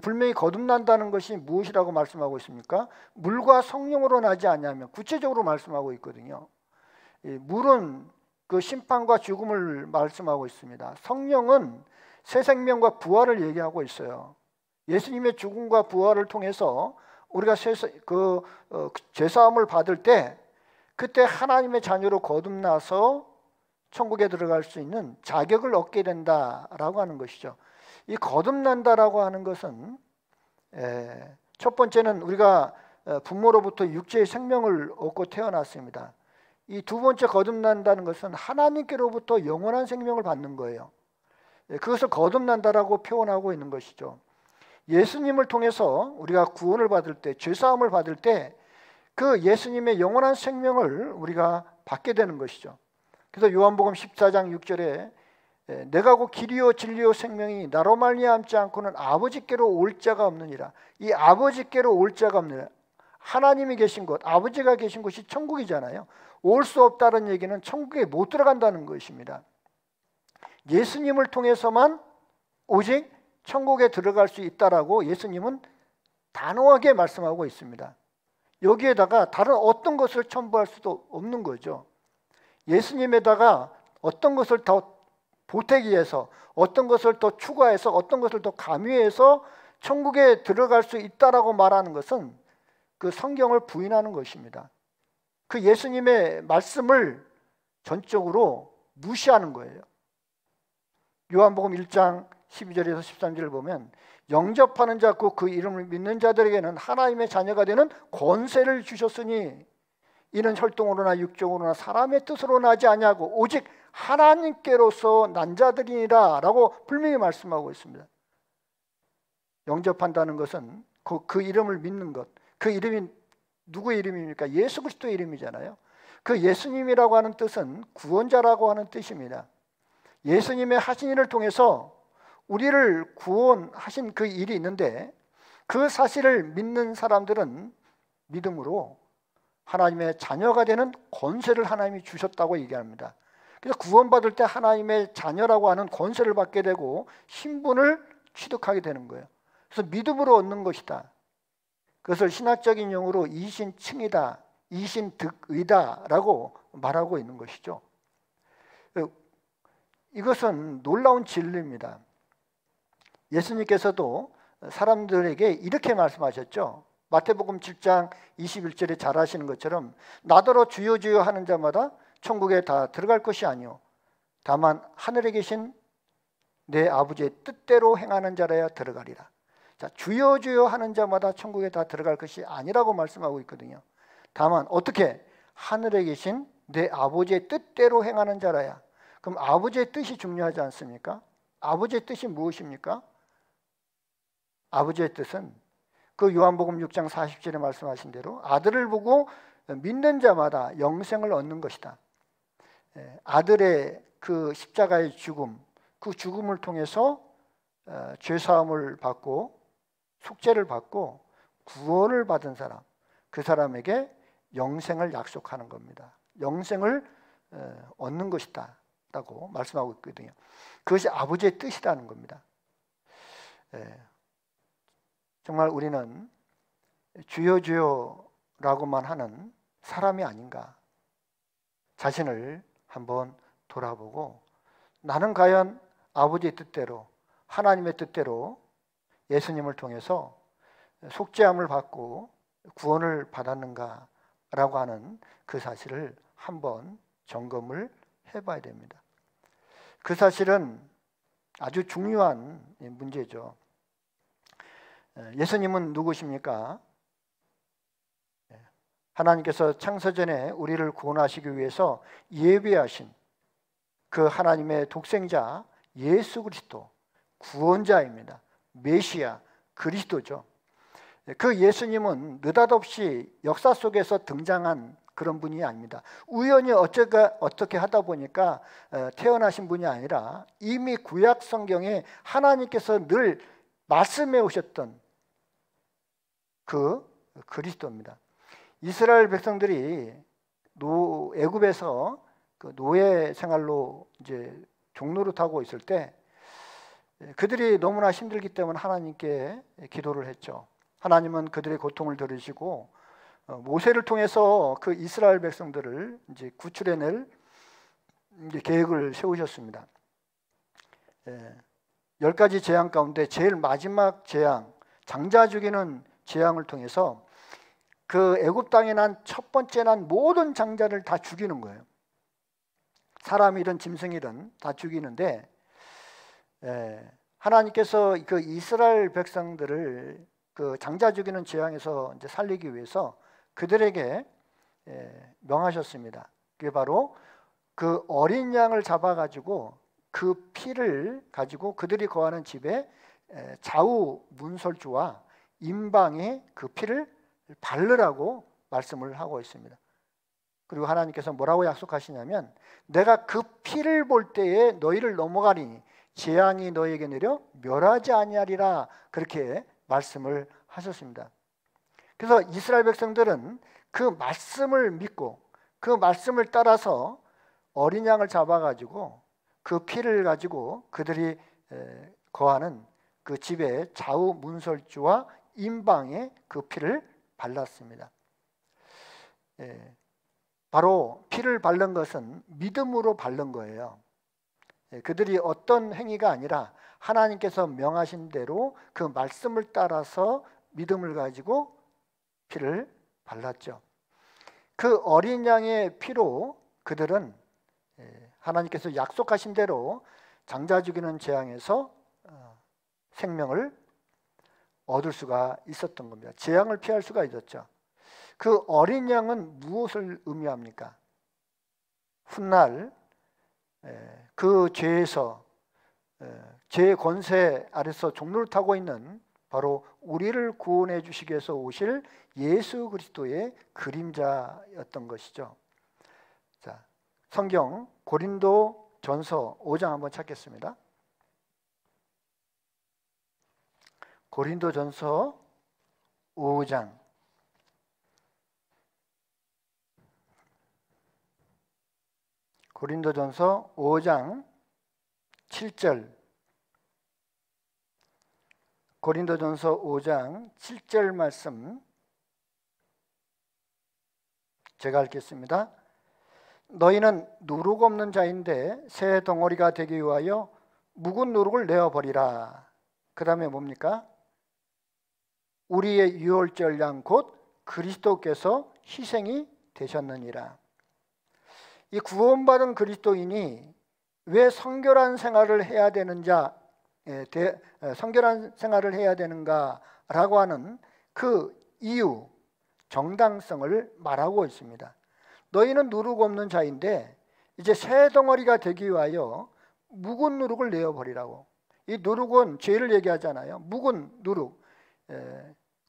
분명히 거듭난다는 것이 무엇이라고 말씀하고 있습니까? 물과 성령으로 나지 않냐면 구체적으로 말씀하고 있거든요. 물은 그 심판과 죽음을 말씀하고 있습니다. 성령은 새 생명과 부활을 얘기하고 있어요. 예수님의 죽음과 부활을 통해서 우리가 죄사함을 받을 때 그때 하나님의 자녀로 거듭나서 천국에 들어갈 수 있는 자격을 얻게 된다라고 하는 것이죠. 이 거듭난다라고 하는 것은 첫 번째는 우리가 부모로부터 육체의 생명을 얻고 태어났습니다. 이 두 번째 거듭난다는 것은 하나님께로부터 영원한 생명을 받는 거예요. 그것을 거듭난다라고 표현하고 있는 것이죠. 예수님을 통해서 우리가 구원을 받을 때, 죄사함을 받을 때 그 예수님의 영원한 생명을 우리가 받게 되는 것이죠. 그래서 요한복음 14장 6절에 내가 곧 길이요 진리요 생명이 나로 말미암지 않고는 아버지께로 올 자가 없느니라. 이 아버지께로 올 자가 없느니라. 하나님이 계신 곳, 아버지가 계신 곳이 천국이잖아요. 올 수 없다는 얘기는 천국에 못 들어간다는 것입니다. 예수님을 통해서만 오직 천국에 들어갈 수 있다라고 예수님은 단호하게 말씀하고 있습니다. 여기에다가 다른 어떤 것을 첨부할 수도 없는 거죠. 예수님에다가 어떤 것을 더 보태기 위해서, 어떤 것을 더 추가해서, 어떤 것을 더 가미해서 천국에 들어갈 수 있다라고 말하는 것은 그 성경을 부인하는 것입니다. 그 예수님의 말씀을 전적으로 무시하는 거예요. 요한복음 1장 12절에서 13절을 보면 영접하는 자 곧 그 이름을 믿는 자들에게는 하나님의 자녀가 되는 권세를 주셨으니 이는 혈통으로나 육정으로나 사람의 뜻으로 나지 아니하고 오직 하나님께로서 난 자들이니라 라고 분명히 말씀하고 있습니다. 영접한다는 것은 그 이름을 믿는 것, 그 이름이 누구의 이름입니까? 예수 그리스도의 이름이잖아요. 그 예수님이라고 하는 뜻은 구원자라고 하는 뜻입니다. 예수님의 하신 일을 통해서 우리를 구원하신 그 일이 있는데 그 사실을 믿는 사람들은 믿음으로 하나님의 자녀가 되는 권세를 하나님이 주셨다고 얘기합니다. 그래서 구원받을 때 하나님의 자녀라고 하는 권세를 받게 되고 신분을 취득하게 되는 거예요. 그래서 믿음으로 얻는 것이다. 그것을 신학적인 용어로 이신칭이다, 이신득의다라고 말하고 있는 것이죠. 이것은 놀라운 진리입니다. 예수님께서도 사람들에게 이렇게 말씀하셨죠. 마태복음 7장 21절에 잘 아시는 것처럼 나더러 주여 주여 하는 자마다 천국에 다 들어갈 것이 아니요 다만 하늘에 계신 내 아버지의 뜻대로 행하는 자라야 들어가리라. 자, 주여 주여 하는 자마다 천국에 다 들어갈 것이 아니라고 말씀하고 있거든요. 다만 어떻게? 하늘에 계신 내 아버지의 뜻대로 행하는 자라야. 그럼 아버지의 뜻이 중요하지 않습니까? 아버지의 뜻이 무엇입니까? 아버지의 뜻은 그 요한복음 6장 40절에 말씀하신 대로 아들을 보고 믿는 자마다 영생을 얻는 것이다. 아들의 그 십자가의 죽음, 그 죽음을 통해서 죄사함을 받고 속죄를 받고 구원을 받은 사람, 그 사람에게 영생을 약속하는 겁니다. 영생을 얻는 것이다 라고 말씀하고 있거든요. 그것이 아버지의 뜻이라는 겁니다. 정말 우리는 주여 주여라고만 하는 사람이 아닌가, 자신을 한번 돌아보고 나는 과연 아버지의 뜻대로, 하나님의 뜻대로 예수님을 통해서 속죄함을 받고 구원을 받았는가 라고 하는 그 사실을 한번 점검을 해봐야 됩니다. 그 사실은 아주 중요한 문제죠. 예수님은 누구십니까? 하나님께서 창세전에 우리를 구원하시기 위해서 예비하신 그 하나님의 독생자 예수 그리스도, 구원자입니다. 메시아, 그리스도죠. 그 예수님은 느닷없이 역사 속에서 등장한 그런 분이 아닙니다. 우연히 어떻게 하다 보니까 태어나신 분이 아니라 이미 구약 성경에 하나님께서 늘 말씀해 오셨던 그 그리스도입니다. 이스라엘 백성들이 애굽에서 그 노예 생활로 이제 종노릇하고 있을 때 그들이 너무나 힘들기 때문에 하나님께 기도를 했죠. 하나님은 그들의 고통을 들으시고 모세를 통해서 그 이스라엘 백성들을 이제 구출해낼 이제 계획을 세우셨습니다. 10가지 재앙 가운데 제일 마지막 재앙, 장자 죽이는 재앙을 통해서 그 애굽 땅에 난 첫 번째 난 모든 장자를 다 죽이는 거예요. 사람이든 짐승이든 다 죽이는데, 하나님께서 그 이스라엘 백성들을 그 장자 죽이는 재앙에서 이제 살리기 위해서 그들에게 명하셨습니다. 그게 바로 그 어린 양을 잡아가지고 그 피를 가지고 그들이 거하는 집에 좌우 문설주와 임방에 그 피를 바르라고 말씀을 하고 있습니다. 그리고 하나님께서 뭐라고 약속하시냐면, 내가 그 피를 볼 때에 너희를 넘어가리니 재앙이 너희에게 내려 멸하지 아니하리라, 그렇게 말씀을 하셨습니다. 그래서 이스라엘 백성들은 그 말씀을 믿고 그 말씀을 따라서 어린 양을 잡아가지고 그 피를 가지고 그들이 거하는 그 집의 좌우 문설주와 임방에 그 피를 발랐습니다. 바로 피를 바른 것은 믿음으로 바른 거예요. 그들이 어떤 행위가 아니라 하나님께서 명하신 대로 그 말씀을 따라서 믿음을 가지고 피를 발랐죠. 그 어린 양의 피로 그들은 하나님께서 약속하신 대로 장자 죽이는 재앙에서 생명을 얻을 수가 있었던 겁니다. 재앙을 피할 수가 있었죠. 그 어린 양은 무엇을 의미합니까? 훗날 그 죄에서, 죄의 권세 아래서 종로를 타고 있는 바로 우리를 구원해 주시기 위해서 오실 예수 그리스도의 그림자였던 것이죠. 자, 성경 고린도 전서 5장 한번 찾겠습니다. 고린도 전서 5장 고린도전서 5장 7절, 고린도전서 5장 7절 말씀 제가 읽겠습니다. 너희는 누룩 없는 자인데 새 덩어리가 되기 위하여 묵은 누룩을 내어버리라. 그 다음에 뭡니까? 우리의 유월절 양 곧 그리스도께서 희생이 되셨느니라. 이 구원받은 그리스도인이 왜 성결한 생활을 해야 성결한 생활을 해야 되는가라고 하는 그 이유, 정당성을 말하고 있습니다. 너희는 누룩 없는 자인데 이제 새 덩어리가 되기 위하여 묵은 누룩을 내어버리라고. 이 누룩은 죄를 얘기하잖아요. 묵은 누룩,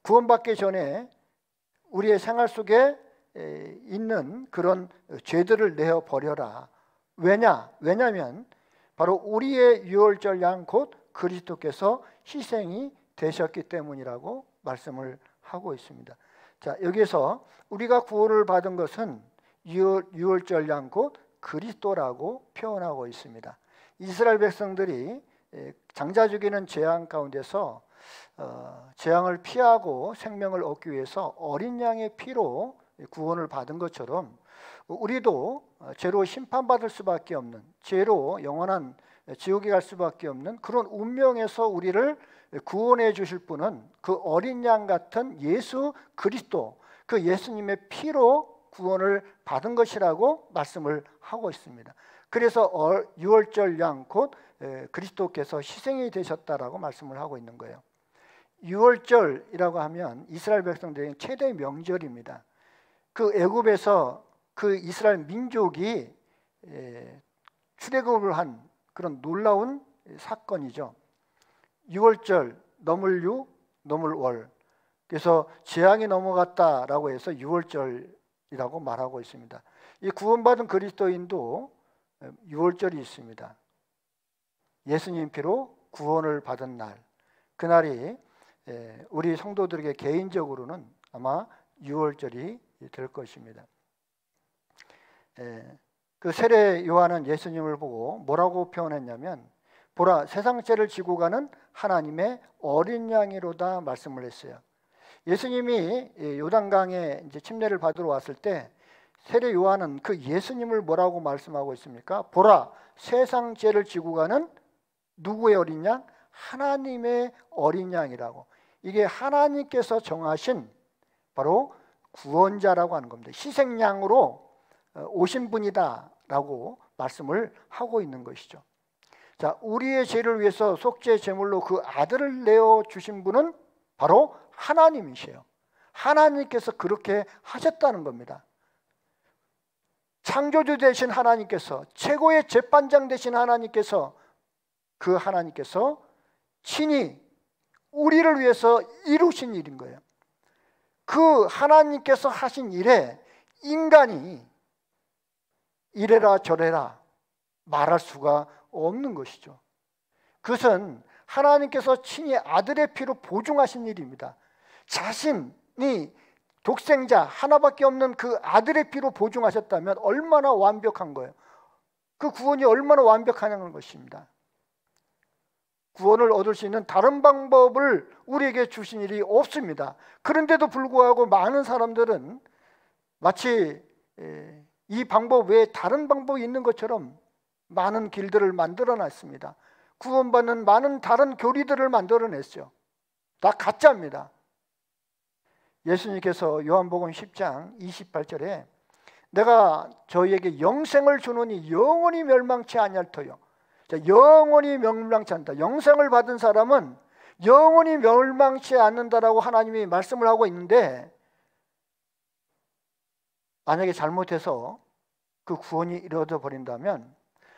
구원받기 전에 우리의 생활 속에 있는 그런 죄들을 내어버려라. 왜냐하면 바로 우리의 유월절 양 곧 그리스도께서 희생이 되셨기 때문이라고 말씀을 하고 있습니다. 자, 여기서 우리가 구원을 받은 것은 유월절 양 곧 그리스도라고 표현하고 있습니다. 이스라엘 백성들이 장자 죽이는 재앙 가운데서 재앙을 피하고 생명을 얻기 위해서 어린 양의 피로 구원을 받은 것처럼 우리도 죄로 심판받을 수밖에 없는, 죄로 영원한 지옥에 갈 수밖에 없는 그런 운명에서 우리를 구원해 주실 분은 그 어린 양 같은 예수 그리스도, 그 예수님의 피로 구원을 받은 것이라고 말씀을 하고 있습니다. 그래서 유월절 양 곧 그리스도께서 희생이 되셨다라고 말씀을 하고 있는 거예요. 유월절이라고 하면 이스라엘 백성들의 최대 명절입니다. 그 애굽에서 그 이스라엘 민족이 출애굽을 한 그런 놀라운 사건이죠. 유월절, 넘을 월. 그래서 재앙이 넘어갔다라고 해서 유월절이라고 말하고 있습니다. 이 구원받은 그리스도인도 유월절이 있습니다. 예수님 피로 구원을 받은 날, 그날이 우리 성도들에게 개인적으로는 아마 유월절이 될 것입니다. 그 세례 요한은 예수님을 보고 뭐라고 표현했냐면, 보라, 세상 죄를 지고 가는 하나님의 어린 양이로다 말씀을 했어요. 예수님이 요단강에 이제 침례를 받으러 왔을 때 세례 요한은 그 예수님을 뭐라고 말씀하고 있습니까? 보라, 세상 죄를 지고 가는 누구의 어린 양? 하나님의 어린 양이라고. 이게 하나님께서 정하신 바로 구원자라고 하는 겁니다. 희생양으로 오신 분이다라고 말씀을 하고 있는 것이죠. 자, 우리의 죄를 위해서 속죄 제물로 그 아들을 내어 주신 분은 바로 하나님이세요. 하나님께서 그렇게 하셨다는 겁니다. 창조주 되신 하나님께서, 최고의 재판장 되신 하나님께서, 그 하나님께서 친히 우리를 위해서 이루신 일인 거예요. 그 하나님께서 하신 일에 인간이 이래라 저래라 말할 수가 없는 것이죠. 그것은 하나님께서 친히 아들의 피로 보증하신 일입니다. 자신이 독생자 하나밖에 없는 그 아들의 피로 보증하셨다면 얼마나 완벽한 거예요. 그 구원이 얼마나 완벽하냐는 것입니다. 구원을 얻을 수 있는 다른 방법을 우리에게 주신 일이 없습니다. 그런데도 불구하고 많은 사람들은 마치 이 방법 외에 다른 방법이 있는 것처럼 많은 길들을 만들어놨습니다. 구원받는 많은 다른 교리들을 만들어냈죠. 다 가짜입니다. 예수님께서 요한복음 10장 28절에 내가 저희에게 영생을 주노니 영원히 멸망치 아니할 터요. 자, 영원히 멸망치 않는다. 영생을 받은 사람은 영원히 멸망치 않는다라고 하나님이 말씀을 하고 있는데, 만약에 잘못해서 그 구원이 이루어져 버린다면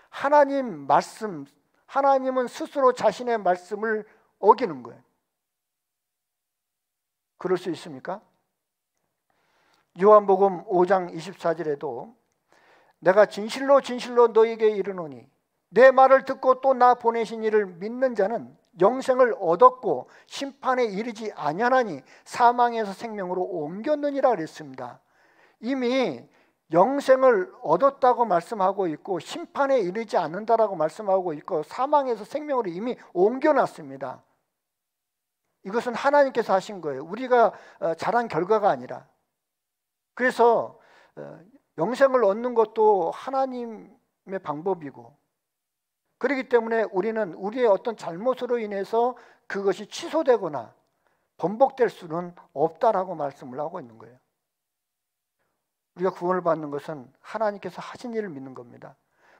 하나님 말씀, 하나님은 스스로 자신의 말씀을 어기는 거예요. 그럴 수 있습니까? 요한복음 5장 24절에도 내가 진실로 진실로 너희에게 이르노니 내 말을 듣고 또 나 보내신 이를 믿는 자는 영생을 얻었고 심판에 이르지 아니하나니 사망에서 생명으로 옮겼느니라 그랬습니다. 이미 영생을 얻었다고 말씀하고 있고 심판에 이르지 않는다라고 말씀하고 있고 사망에서 생명으로 이미 옮겨놨습니다. 이것은 하나님께서 하신 거예요. 우리가 잘한 결과가 아니라. 그래서 영생을 얻는 것도 하나님의 방법이고, 그렇기 때문에 우리는 우리의 어떤 잘못으로 인해서 그것이 취소되거나 번복될 수는 없다라고 말씀을 하고 있는 거예요. 우리가 구원을 받는 것은 하나님께서 하신 일을 믿는 겁니다.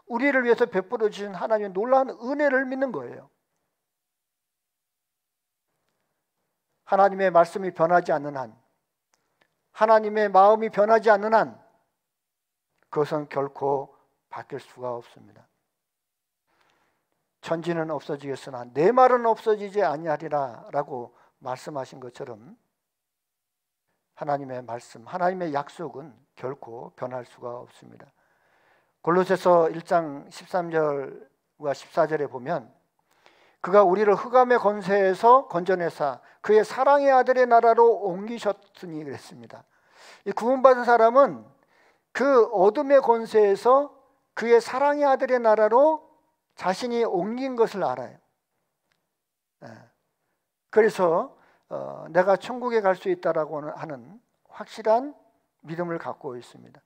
우리를 위해서 베풀어 주신 하나님의 놀라운 은혜를 믿는 거예요. 하나님의 말씀이 변하지 않는 한, 하나님의 마음이 변하지 않는 한 그것은 결코 바뀔 수가 없습니다. 천지는 없어지겠으나 내 말은 없어지지 아니하리라 라고 말씀하신 것처럼 하나님의 말씀, 하나님의 약속은 결코 변할 수가 없습니다. 골로새서 1장 13절과 14절에 보면 그가 우리를 흑암의 권세에서 건져내사 그의 사랑의 아들의 나라로 옮기셨으니 그랬습니다. 이 구원받은 사람은 그 어둠의 권세에서 그의 사랑의 아들의 나라로 자신이 옮긴 것을 알아요. 그래서 내가 천국에 갈 수 있다라고 하는 확실한 믿음을 갖고 있습니다.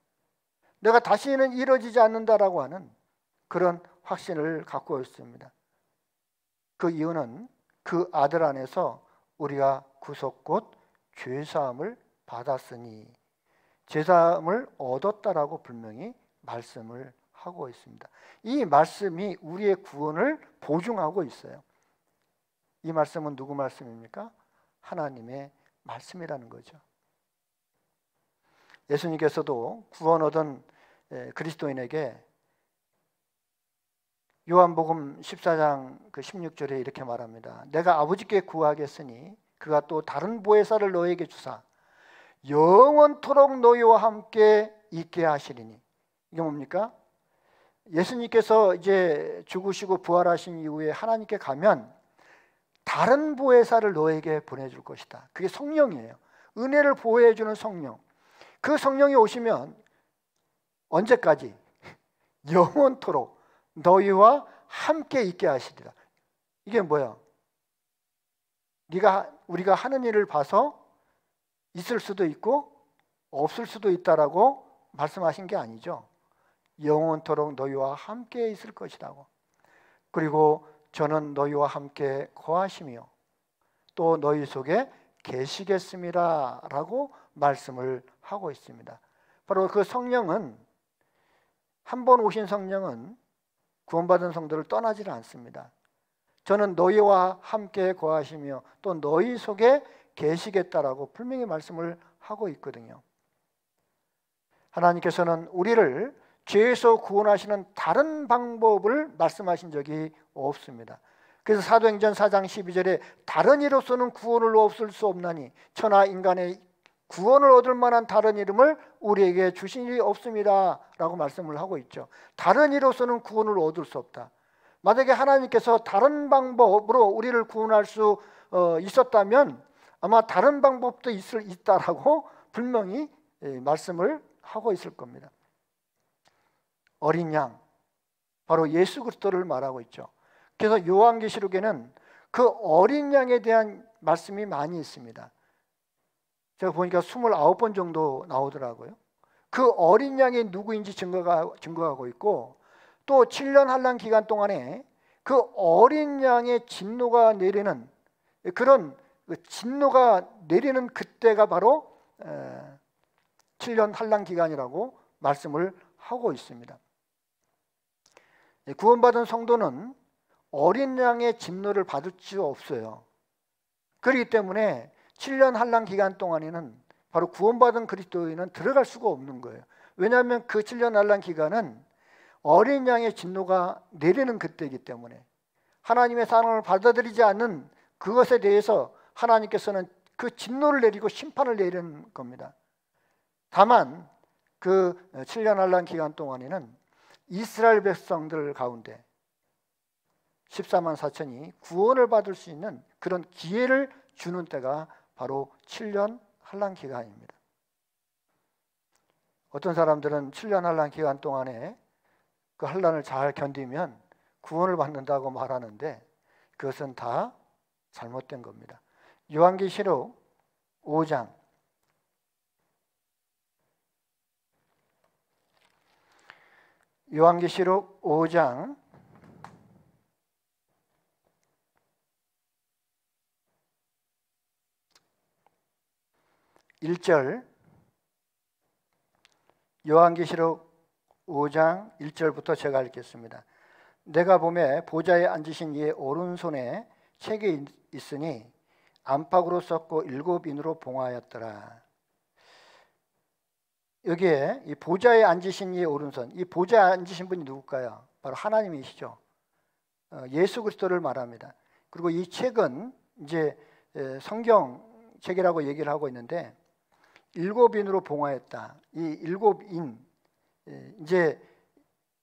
내가 다시는 이루어지지 않는다라고 하는 그런 확신을 갖고 있습니다. 그 이유는 그 아들 안에서 우리가 구속 곧 죄사함을 받았으니, 죄사함을 얻었다라고 분명히 말씀을 하고 있습니다. 이 말씀이 우리의 구원을 보증하고 있어요. 이 말씀은 누구 말씀입니까? 하나님의 말씀이라는 거죠. 예수님께서도 구원 얻은 그리스도인에게 요한복음 14장 그 16절에 이렇게 말합니다. 내가 아버지께 구하겠으니 그가 또 다른 보혜사를 너에게 주사 영원토록 너희와 함께 있게 하시리니. 이게 뭡니까? 예수님께서 이제 죽으시고 부활하신 이후에 하나님께 가면 다른 보혜사를 너에게 보내줄 것이다. 그게 성령이에요. 은혜를 보호해주는 성령. 그 성령이 오시면 언제까지? 영원토록 너희와 함께 있게 하시리라. 이게 뭐야? 우리가 하는 일을 봐서 있을 수도 있고 없을 수도 있다라고 말씀하신 게 아니죠. 영원토록 너희와 함께 있을 것이라고. 그리고 저는 너희와 함께 거하시며 또 너희 속에 계시겠습니다 라고 말씀을 하고 있습니다. 바로 그 성령은, 한 번 오신 성령은 구원받은 성도를 떠나지 않습니다. 저는 너희와 함께 거하시며 또 너희 속에 계시겠다라고 분명히 말씀을 하고 있거든요. 하나님께서는 우리를 죄에서 구원하시는 다른 방법을 말씀하신 적이 없습니다. 그래서 사도행전 4장 12절에 다른 이로서는 구원을 얻을 수 없나니 천하 인간의 구원을 얻을 만한 다른 이름을 우리에게 주신 일이 없습니다 라고 말씀을 하고 있죠. 다른 이로서는 구원을 얻을 수 없다. 만약에 하나님께서 다른 방법으로 우리를 구원할 수 있었다면 아마 다른 방법도 있다라고 분명히 말씀을 하고 있을 겁니다. 어린 양, 바로 예수 그리스도를 말하고 있죠. 그래서 요한계시록에는 그 어린 양에 대한 말씀이 많이 있습니다. 제가 보니까 29번 정도 나오더라고요. 그 어린 양이 누구인지 증거하고 있고, 또 7년 환난 기간 동안에 그 어린 양의 진노가 내리는, 그런 진노가 내리는 그때가 바로 7년 환난 기간이라고 말씀을 하고 있습니다. 구원받은 성도는 어린 양의 진노를 받을 수 없어요. 그렇기 때문에 7년 환난 기간 동안에는 바로 구원받은 그리스도인은 들어갈 수가 없는 거예요. 왜냐하면 그 7년 환난 기간은 어린 양의 진노가 내리는 그때이기 때문에 하나님의 사랑을 받아들이지 않는 그것에 대해서 하나님께서는 그 진노를 내리고 심판을 내리는 겁니다. 다만 그 7년 환난 기간 동안에는 이스라엘 백성들 가운데 14만 4천이 구원을 받을 수 있는 그런 기회를 주는 때가 바로 7년 환난 기간입니다. 어떤 사람들은 7년 환난 기간 동안에 그 환난을 잘 견디면 구원을 받는다고 말하는데 그것은 다 잘못된 겁니다. 요한계시록 5장 요한계시록 5장 1절, 요한계시록 5장 1절부터 제가 읽겠습니다. 내가 보매 보좌에 앉으신 이의 오른손에 책이 있으니 안팎으로 썼고 7인으로 봉하였더라. 여기에 이 보좌에 앉으신 이의 오른손, 이 보좌에 앉으신 분이 누굴까요? 바로 하나님이시죠. 예수 그리스도를 말합니다. 그리고 이 책은 이제 성경책이라고 얘기를 하고 있는데 7인으로 봉하였다. 이 7인, 이제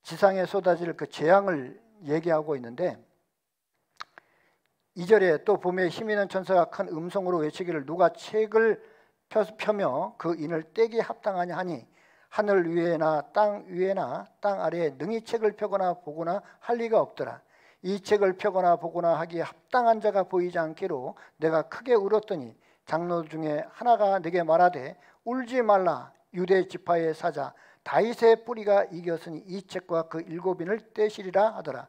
지상에 쏟아질 그 재앙을 얘기하고 있는데 2절에 또 보매 힘 있는 천사가 큰 음성으로 외치기를 누가 책을 펴며 그 인을 떼기 합당하냐 하니 하늘 위에나 땅 위에나 땅 아래에 능히 책을 펴거나 보거나 할 리가 없더라. 이 책을 펴거나 보거나 하기에 합당한 자가 보이지 않기로 내가 크게 울었더니 장로 중에 하나가 내게 말하되 울지 말라. 유대 지파의 사자 다윗의 뿌리가 이겼으니 이 책과 그 7인을 떼시리라 하더라.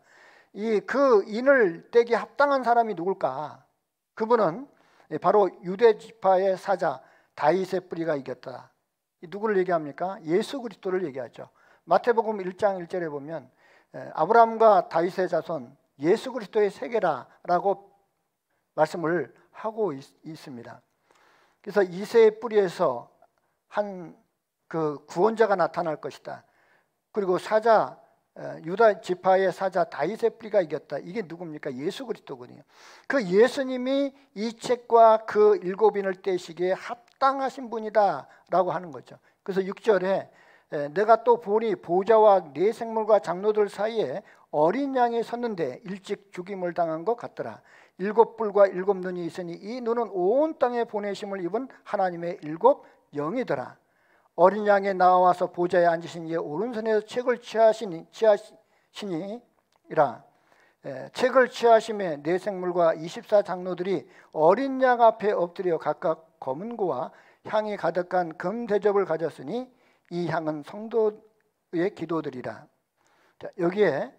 그 인을 떼기 합당한 사람이 누굴까? 그분은 바로 유대 지파의 사자 다윗의 뿌리가 이겼다. 누구를 얘기합니까? 예수 그리스도를 얘기하죠. 마태복음 1장 1절에 보면 아브라함과 다윗의 자손 예수 그리스도의 세계라라고 말씀을 하고 있습니다. 그래서 이새의 뿌리에서 한 그 구원자가 나타날 것이다. 그리고 사자 유다 지파의 사자 다윗의 뿌리가 이겼다. 이게 누굽니까? 예수 그리스도거든요. 그 예수님이 이 책과 그 7인을 떼시기에 합당하신 분이다 라고 하는 거죠. 그래서 6절에 내가 또 보니 보좌와 네 생물과 장로들 사이에 어린 양이 섰는데 일찍 죽임을 당한 것 같더라. 7뿔과 7눈이 있으니 이 눈은 온 땅에 보내심을 입은 하나님의 7영이더라. 어린 양이 나와서 보좌에 앉으신 이의 오른손에서 책을 취하시니라. 책을 취하심에 네 생물과 24장로들이 어린 양 앞에 엎드려 각각 검은 고와 향이 가득한 금 대접을 가졌으니 이 향은 성도의 기도들이라. 여기에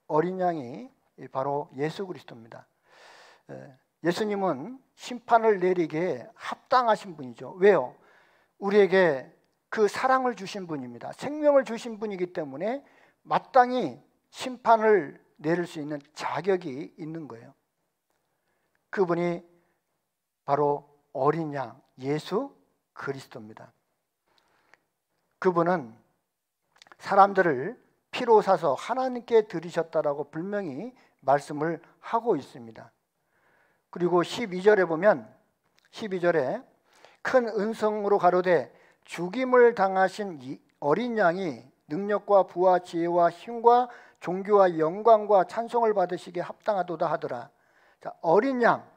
어린 양이 바로 예수 그리스도입니다. 예수님은 심판을 내리기에 합당하신 분이죠. 왜요? 우리에게 그 사랑을 주신 분입니다. 생명을 주신 분이기 때문에 마땅히 심판을 내릴 수 있는 자격이 있는 거예요. 그분이 바로 어린 양 예수 그리스도입니다. 그분은 사람들을 피로 사서 하나님께 드리셨다라고 분명히 말씀을 하고 있습니다. 그리고 12절에 보면 12절에 큰 은성으로 가로되 죽임을 당하신 이 어린 양이 능력과 부와 지혜와 힘과 존귀와 영광과 찬송을 받으시기에 합당하도다 하더라. 자, 어린 양,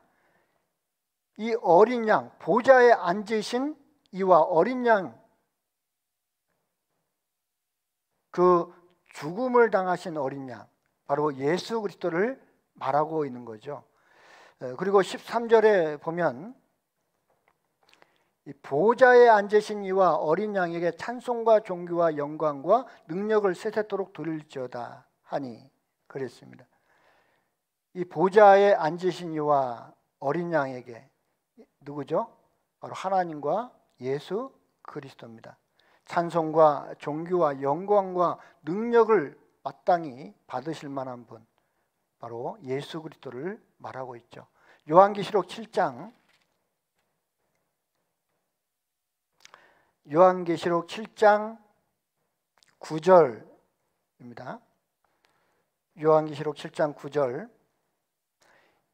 이 어린 양 보좌에 앉으신 이와 어린 양, 그 죽음을 당하신 어린 양, 바로 예수 그리스도를 말하고 있는 거죠. 그리고 13절에 보면 이 보좌에 앉으신 이와 어린 양에게 찬송과 존귀와 영광과 능력을 세세토록 돌릴지어다 하니 그랬습니다. 이 보좌에 앉으신 이와 어린 양에게 누구죠? 바로 하나님과 예수 그리스도입니다. 찬송과 존귀와 영광과 능력을 마땅히 받으실 만한 분, 바로 예수 그리스도를 말하고 있죠. 요한계시록 7장 9절입니다. 요한계시록 7장 9절.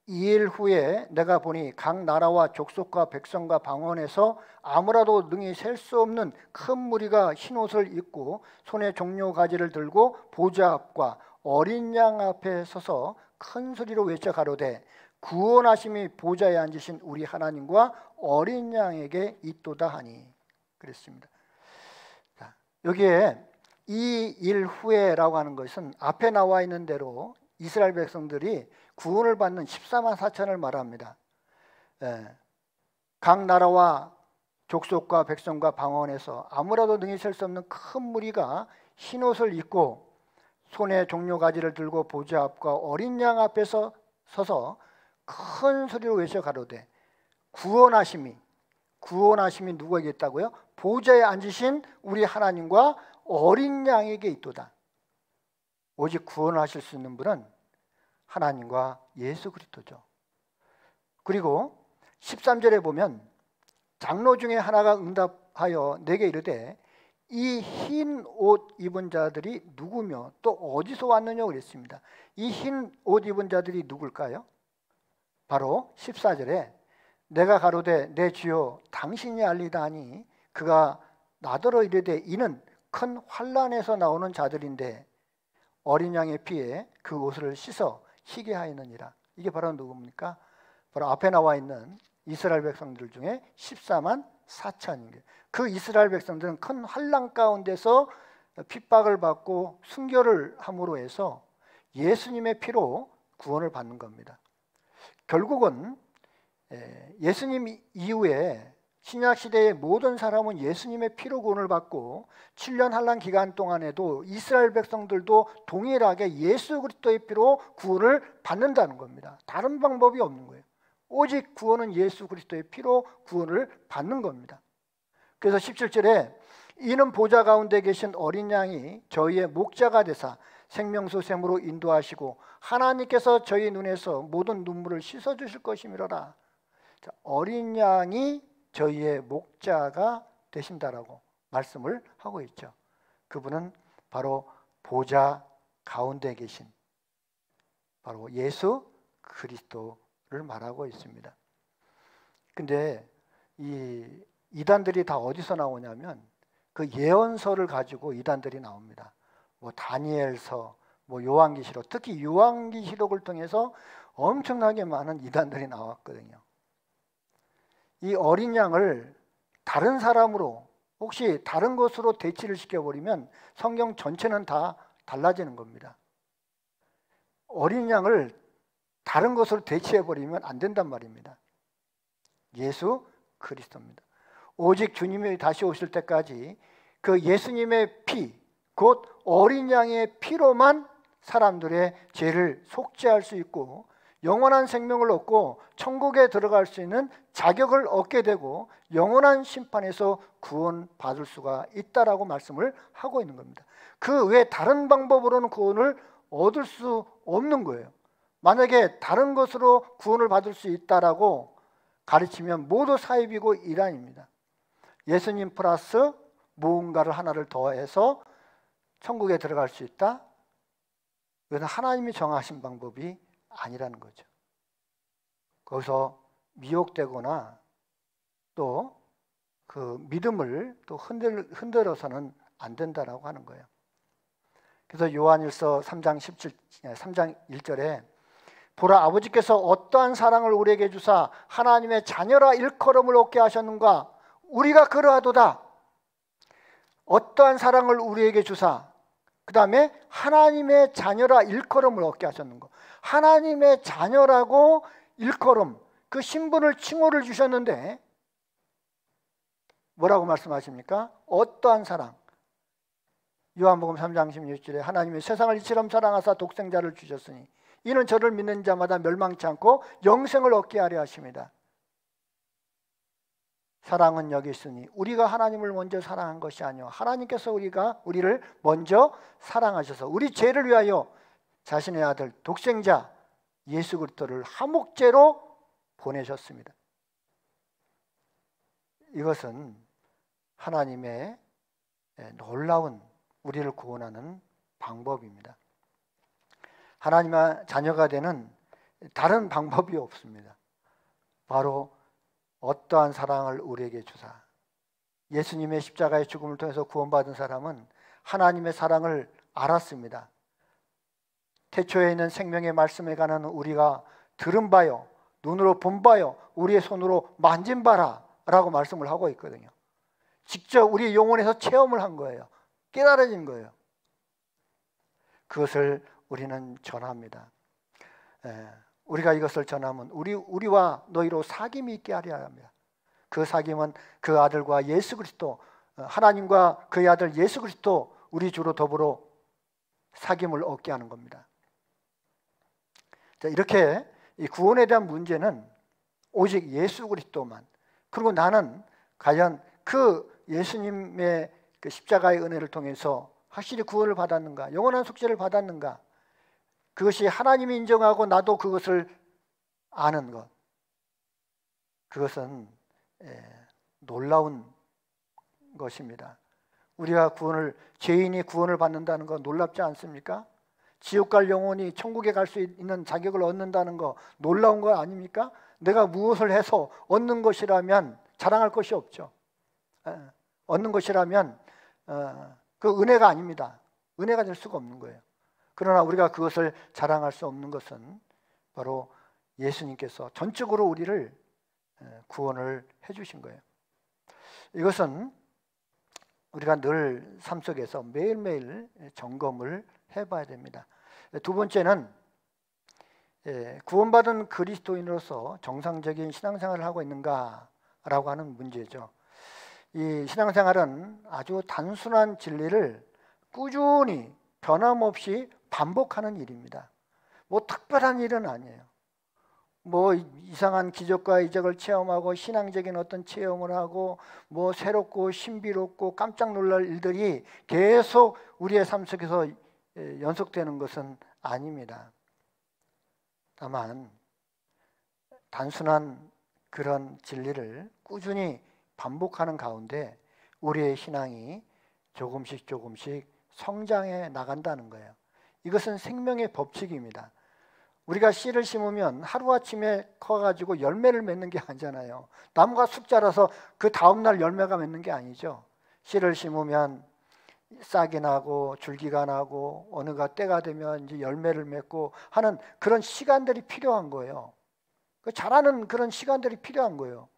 2일 후에 내가 보니 각 나라와 족속과 백성과 방언에서 아무라도 능히 셀 수 없는 큰 무리가 흰옷을 입고 손에 종려 가지를 들고 보좌 앞과 어린 양 앞에 서서 큰 소리로 외쳐 가로되 구원하심이 보좌에 앉으신 우리 하나님과 어린 양에게 있도다 하니 그랬습니다. 자, 여기에 이 일 후에라고 하는 것은 앞에 나와 있는 대로 이스라엘 백성들이 구원을 받는 14만 4천을 말합니다. 각 나라와 족속과 백성과 방언에서 아무라도 능히 셀 수 없는 큰 무리가 흰옷을 입고 손에 종려가지를 들고 보좌 앞과 어린 양 앞에서 서서 큰 소리로 외쳐 가로되 구원하심이 누구에게 있다고요? 보좌에 앉으신 우리 하나님과 어린 양에게 있도다. 오직 구원하실 수 있는 분은 하나님과 예수 그리스도죠. 그리고 13절에 보면 장로 중에 하나가 응답하여 내게 이르되 이 흰 옷 입은 자들이 누구며 또 어디서 왔느냐 그랬습니다. 이 흰 옷 입은 자들이 누굴까요? 바로 14절에 내가 가로되 내 주여 당신이 알리다 하니 그가 나더러 이르되 이는 큰 환난에서 나오는 자들인데 어린 양의 피에 그 옷을 씻어 희게 하였느니라. 이게 바로 누굽니까? 바로 앞에 나와 있는 이스라엘 백성들 중에 14만 4천인 그 이스라엘 백성들은 큰 환난 가운데서 핍박을 받고 순교를 함으로 해서 예수님의 피로 구원을 받는 겁니다. 결국은 예수님 이후에 신약시대의 모든 사람은 예수님의 피로 구원을 받고 7년 환난 기간 동안에도 이스라엘 백성들도 동일하게 예수 그리스도의 피로 구원을 받는다는 겁니다. 다른 방법이 없는 거예요. 오직 구원은 예수 그리스도의 피로 구원을 받는 겁니다. 그래서 17절에 이는 보좌 가운데 계신 어린 양이 저희의 목자가 되사 생명수 샘으로 인도하시고 하나님께서 저희 눈에서 모든 눈물을 씻어주실 것이미로라. 어린 양이 저희의 목자가 되신다라고 말씀을 하고 있죠. 그분은 바로 보좌 가운데 계신 바로 예수 그리스도를 말하고 있습니다. 근데 이 이단들이 다 어디서 나오냐면 그 예언서를 가지고 이단들이 나옵니다. 뭐 다니엘서, 뭐 요한계시록, 특히 요한계시록을 통해서 엄청나게 많은 이단들이 나왔거든요. 이 어린 양을 다른 사람으로 혹시 다른 것으로 대치를 시켜버리면 성경 전체는 다 달라지는 겁니다. 어린 양을 다른 것으로 대치해버리면 안 된단 말입니다. 예수 그리스도입니다. 오직 주님이 다시 오실 때까지 그 예수님의 피, 곧 어린 양의 피로만 사람들의 죄를 속죄할 수 있고 영원한 생명을 얻고 천국에 들어갈 수 있는 자격을 얻게 되고 영원한 심판에서 구원받을 수가 있다라고 말씀을 하고 있는 겁니다. 그 외에 다른 방법으로는 구원을 얻을 수 없는 거예요. 만약에 다른 것으로 구원을 받을 수 있다라고 가르치면 모두 사입이고 이단입니다. 예수님 플러스 무언가를 하나를 더해서 천국에 들어갈 수 있다? 이것은 하나님이 정하신 방법이 아니라는 거죠. 거기서 미혹되거나 또 그 믿음을 또 흔들어서는 안 된다라고 하는 거예요. 그래서 요한일서 3장 1절에 보라 아버지께서 어떠한 사랑을 우리에게 주사 하나님의 자녀라 일컬음을 얻게 하셨는가 우리가 그러하도다. 어떠한 사랑을 우리에게 주사 그 다음에 하나님의 자녀라 일컬음을 얻게 하셨는가. 하나님의 자녀라고 일컬음 그 신분을 칭호를 주셨는데 뭐라고 말씀하십니까? 어떠한 사랑. 요한복음 3장 16절에 하나님이 세상을 이처럼 사랑하사 독생자를 주셨으니 이는 저를 믿는 자마다 멸망치 않고 영생을 얻게 하려 하십니다. 사랑은 여기 있으니 우리가 하나님을 먼저 사랑한 것이 아니요 하나님께서 우리를 먼저 사랑하셔서 우리 죄를 위하여 자신의 아들 독생자 예수 그리스도를 화목제로 보내셨습니다. 이것은 하나님의 놀라운 우리를 구원하는 방법입니다. 하나님의 자녀가 되는 다른 방법이 없습니다. 바로 어떠한 사랑을 우리에게 주사. 예수님의 십자가의 죽음을 통해서 구원받은 사람은 하나님의 사랑을 알았습니다. 태초에 있는 생명의 말씀에 관한 우리가 들은 바요 눈으로 본 바요 우리의 손으로 만진 바라 라고 말씀을 하고 있거든요. 직접 우리 영혼에서 체험을 한 거예요. 깨달아진 거예요. 그것을 우리는 전합니다. 우리가 이것을 전하면 우리와 너희로 사귐이 있게 하려 합니다. 그 사귐은 그 아들과 예수 그리스도 하나님과 그의 아들 예수 그리스도 우리 주로 더불어 사귐을 얻게 하는 겁니다. 자, 이렇게 이 구원에 대한 문제는 오직 예수 그리스도만 그리고 나는 과연 그 예수님의 그 십자가의 은혜를 통해서 확실히 구원을 받았는가 영원한 속죄를 받았는가 그것이 하나님이 인정하고 나도 그것을 아는 것 그것은 놀라운 것입니다. 우리가 죄인이 구원을 받는다는 거 놀랍지 않습니까? 지옥 갈 영혼이 천국에 갈 수 있는 자격을 얻는다는 거 놀라운 거 아닙니까? 내가 무엇을 해서 얻는 것이라면 자랑할 것이 없죠. 얻는 것이라면 그 은혜가 아닙니다. 은혜가 될 수가 없는 거예요. 그러나 우리가 그것을 자랑할 수 없는 것은 바로 예수님께서 전적으로 우리를 구원을 해주신 거예요. 이것은 우리가 늘 삶 속에서 매일매일 점검을 해봐야 됩니다. 두 번째는 구원받은 그리스도인으로서 정상적인 신앙생활을 하고 있는가라고 하는 문제죠. 이 신앙생활은 아주 단순한 진리를 꾸준히 변함없이 반복하는 일입니다. 뭐 특별한 일은 아니에요. 뭐 이상한 기적과 이적을 체험하고 신앙적인 어떤 체험을 하고 뭐 새롭고 신비롭고 깜짝 놀랄 일들이 계속 우리의 삶 속에서 연속되는 것은 아닙니다. 다만 단순한 그런 진리를 꾸준히 반복하는 가운데 우리의 신앙이 조금씩 성장해 나간다는 거예요. 이것은 생명의 법칙입니다. 우리가 씨를 심으면 하루아침에 커가지고 열매를 맺는 게 아니잖아요. 나무가 쑥 자라서 그 다음날 열매가 맺는 게 아니죠. 씨를 심으면 싹이 나고 줄기가 나고 어느가 때가 되면 이제 열매를 맺고 하는 그런 시간들이 필요한 거예요. 자라는 그런 시간들이 필요한 거예요.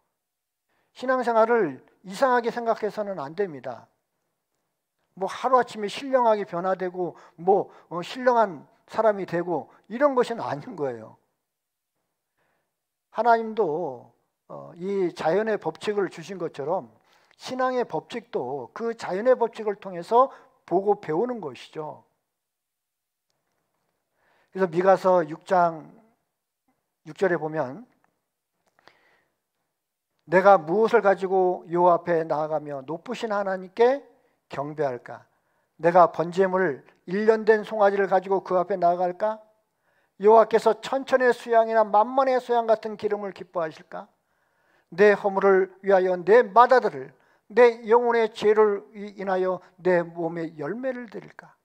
신앙생활을 이상하게 생각해서는 안 됩니다. 뭐 하루아침에 신령하게 변화되고 뭐 신령한 사람이 되고 이런 것은 아닌 거예요. 하나님도 이 자연의 법칙을 주신 것처럼 신앙의 법칙도 그 자연의 법칙을 통해서 보고 배우는 것이죠. 그래서 미가서 6장 6절에 보면 내가 무엇을 가지고 여호와 앞에 나아가며 높으신 하나님께 경배할까? 내가 번제물 1년 된 송아지를 가지고 그 앞에 나아갈까? 여호와께서 천천의 수양이나 만만의 수양 같은 기름을 기뻐하실까? 내 허물을 위하여 내 맏아들을, 내 영혼의 죄를 인하여 내 몸에 열매를 드릴까?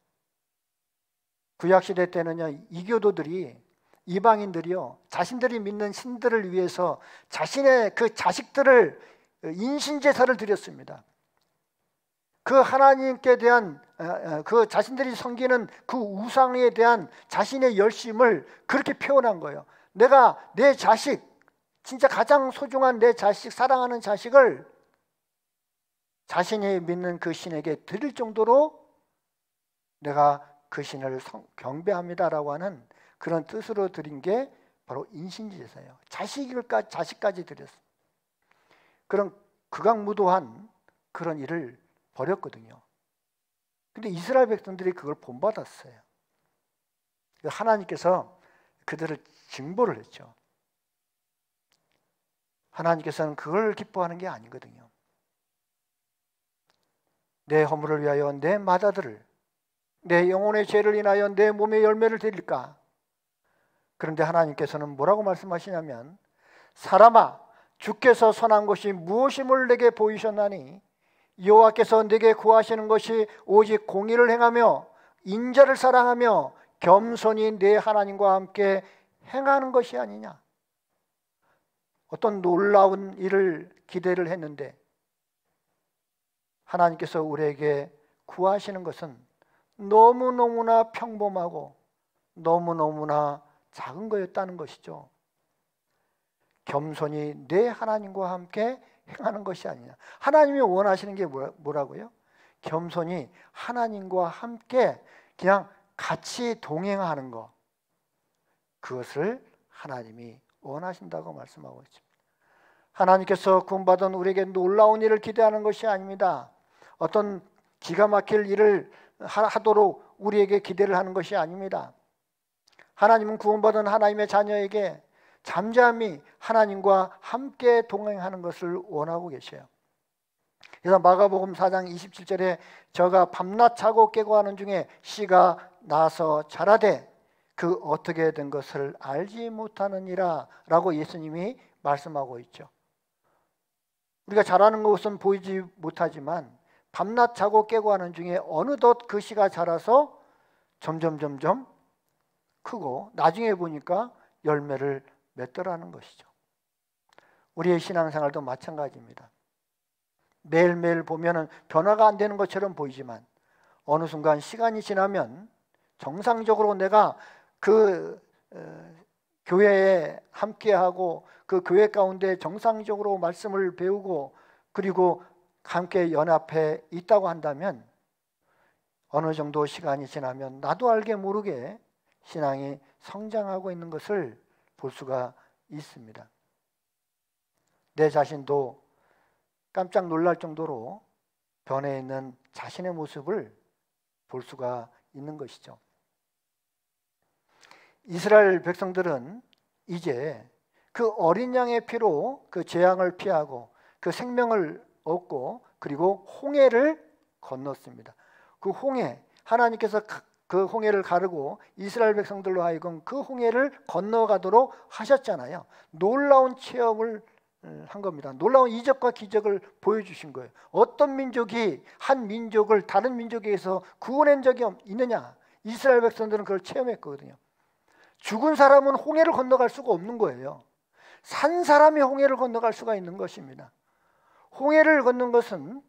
구약시대 때는요, 이교도들이, 이방인들이요, 자신들이 믿는 신들을 위해서 자신의 그 자식들을 인신제사를 드렸습니다. 그 하나님께 대한 그 자신들이 섬기는 그 우상에 대한 자신의 열심을 그렇게 표현한 거예요. 내가 내 자식, 진짜 가장 소중한 내 자식, 사랑하는 자식을 자신이 믿는 그 신에게 드릴 정도로 내가 그 신을 경배합니다라고 하는 그런 뜻으로 드린 게 바로 인신제사예요. 자식까지 드렸어요. 그런 극악무도한 그런 일을 벌였거든요. 근데 이스라엘 백성들이 그걸 본받았어요. 하나님께서 그들을 징벌을 했죠. 하나님께서는 그걸 기뻐하는 게 아니거든요. 내 허물을 위하여 내 맏아들을, 내 영혼의 죄를 인하여 내 몸의 열매를 드릴까? 그런데 하나님께서는 뭐라고 말씀하시냐면, 사람아, 주께서 선한 것이 무엇임을 내게 보이셨나니 여호와께서 내게 구하시는 것이 오직 공의를 행하며 인자를 사랑하며 겸손히 내 하나님과 함께 행하는 것이 아니냐. 어떤 놀라운 일을 기대를 했는데 하나님께서 우리에게 구하시는 것은 너무너무나 평범하고 너무너무나 작은 거였다는 것이죠. 겸손히 내 하나님과 함께 행하는 것이 아니냐. 하나님이 원하시는 게 뭐라고요? 겸손히 하나님과 함께 그냥 같이 동행하는 것, 그것을 하나님이 원하신다고 말씀하고 있습니다. 하나님께서 구원받은 우리에게 놀라운 일을 기대하는 것이 아닙니다. 어떤 기가 막힐 일을 하도록 우리에게 기대를 하는 것이 아닙니다. 하나님은 구원받은 하나님의 자녀에게 잠잠히 하나님과 함께 동행하는 것을 원하고 계셔요. 그래서 마가복음 4장 27절에 저가 밤낮 자고 깨고 하는 중에 씨가 나서 자라되 그 어떻게 된 것을 알지 못하느니라 라고 예수님이 말씀하고 있죠. 우리가 자라는 것은 보이지 못하지만 밤낮 자고 깨고 하는 중에 어느덧 그 씨가 자라서 점점 크고 나중에 보니까 열매를 맺더라는 것이죠. 우리의 신앙생활도 마찬가지입니다. 매일매일 보면은 변화가 안 되는 것처럼 보이지만 어느 순간 시간이 지나면 정상적으로 내가 그 교회에 함께하고 그 교회 가운데 정상적으로 말씀을 배우고 그리고 함께 연합해 있다고 한다면 어느 정도 시간이 지나면 나도 알게 모르게 신앙이 성장하고 있는 것을 볼 수가 있습니다. 내 자신도 깜짝 놀랄 정도로 변해 있는 자신의 모습을 볼 수가 있는 것이죠. 이스라엘 백성들은 이제 그 어린 양의 피로 그 재앙을 피하고 그 생명을 얻고 그리고 홍해를 건넜습니다. 그 홍해, 하나님께서 그 홍해를 가르고 이스라엘 백성들로 하여금 그 홍해를 건너가도록 하셨잖아요. 놀라운 체험을 한 겁니다. 놀라운 이적과 기적을 보여주신 거예요. 어떤 민족이 한 민족을 다른 민족에게서 구원한 적이 있느냐? 이스라엘 백성들은 그걸 체험했거든요. 죽은 사람은 홍해를 건너갈 수가 없는 거예요. 산 사람이 홍해를 건너갈 수가 있는 것입니다. 홍해를 건넌 것은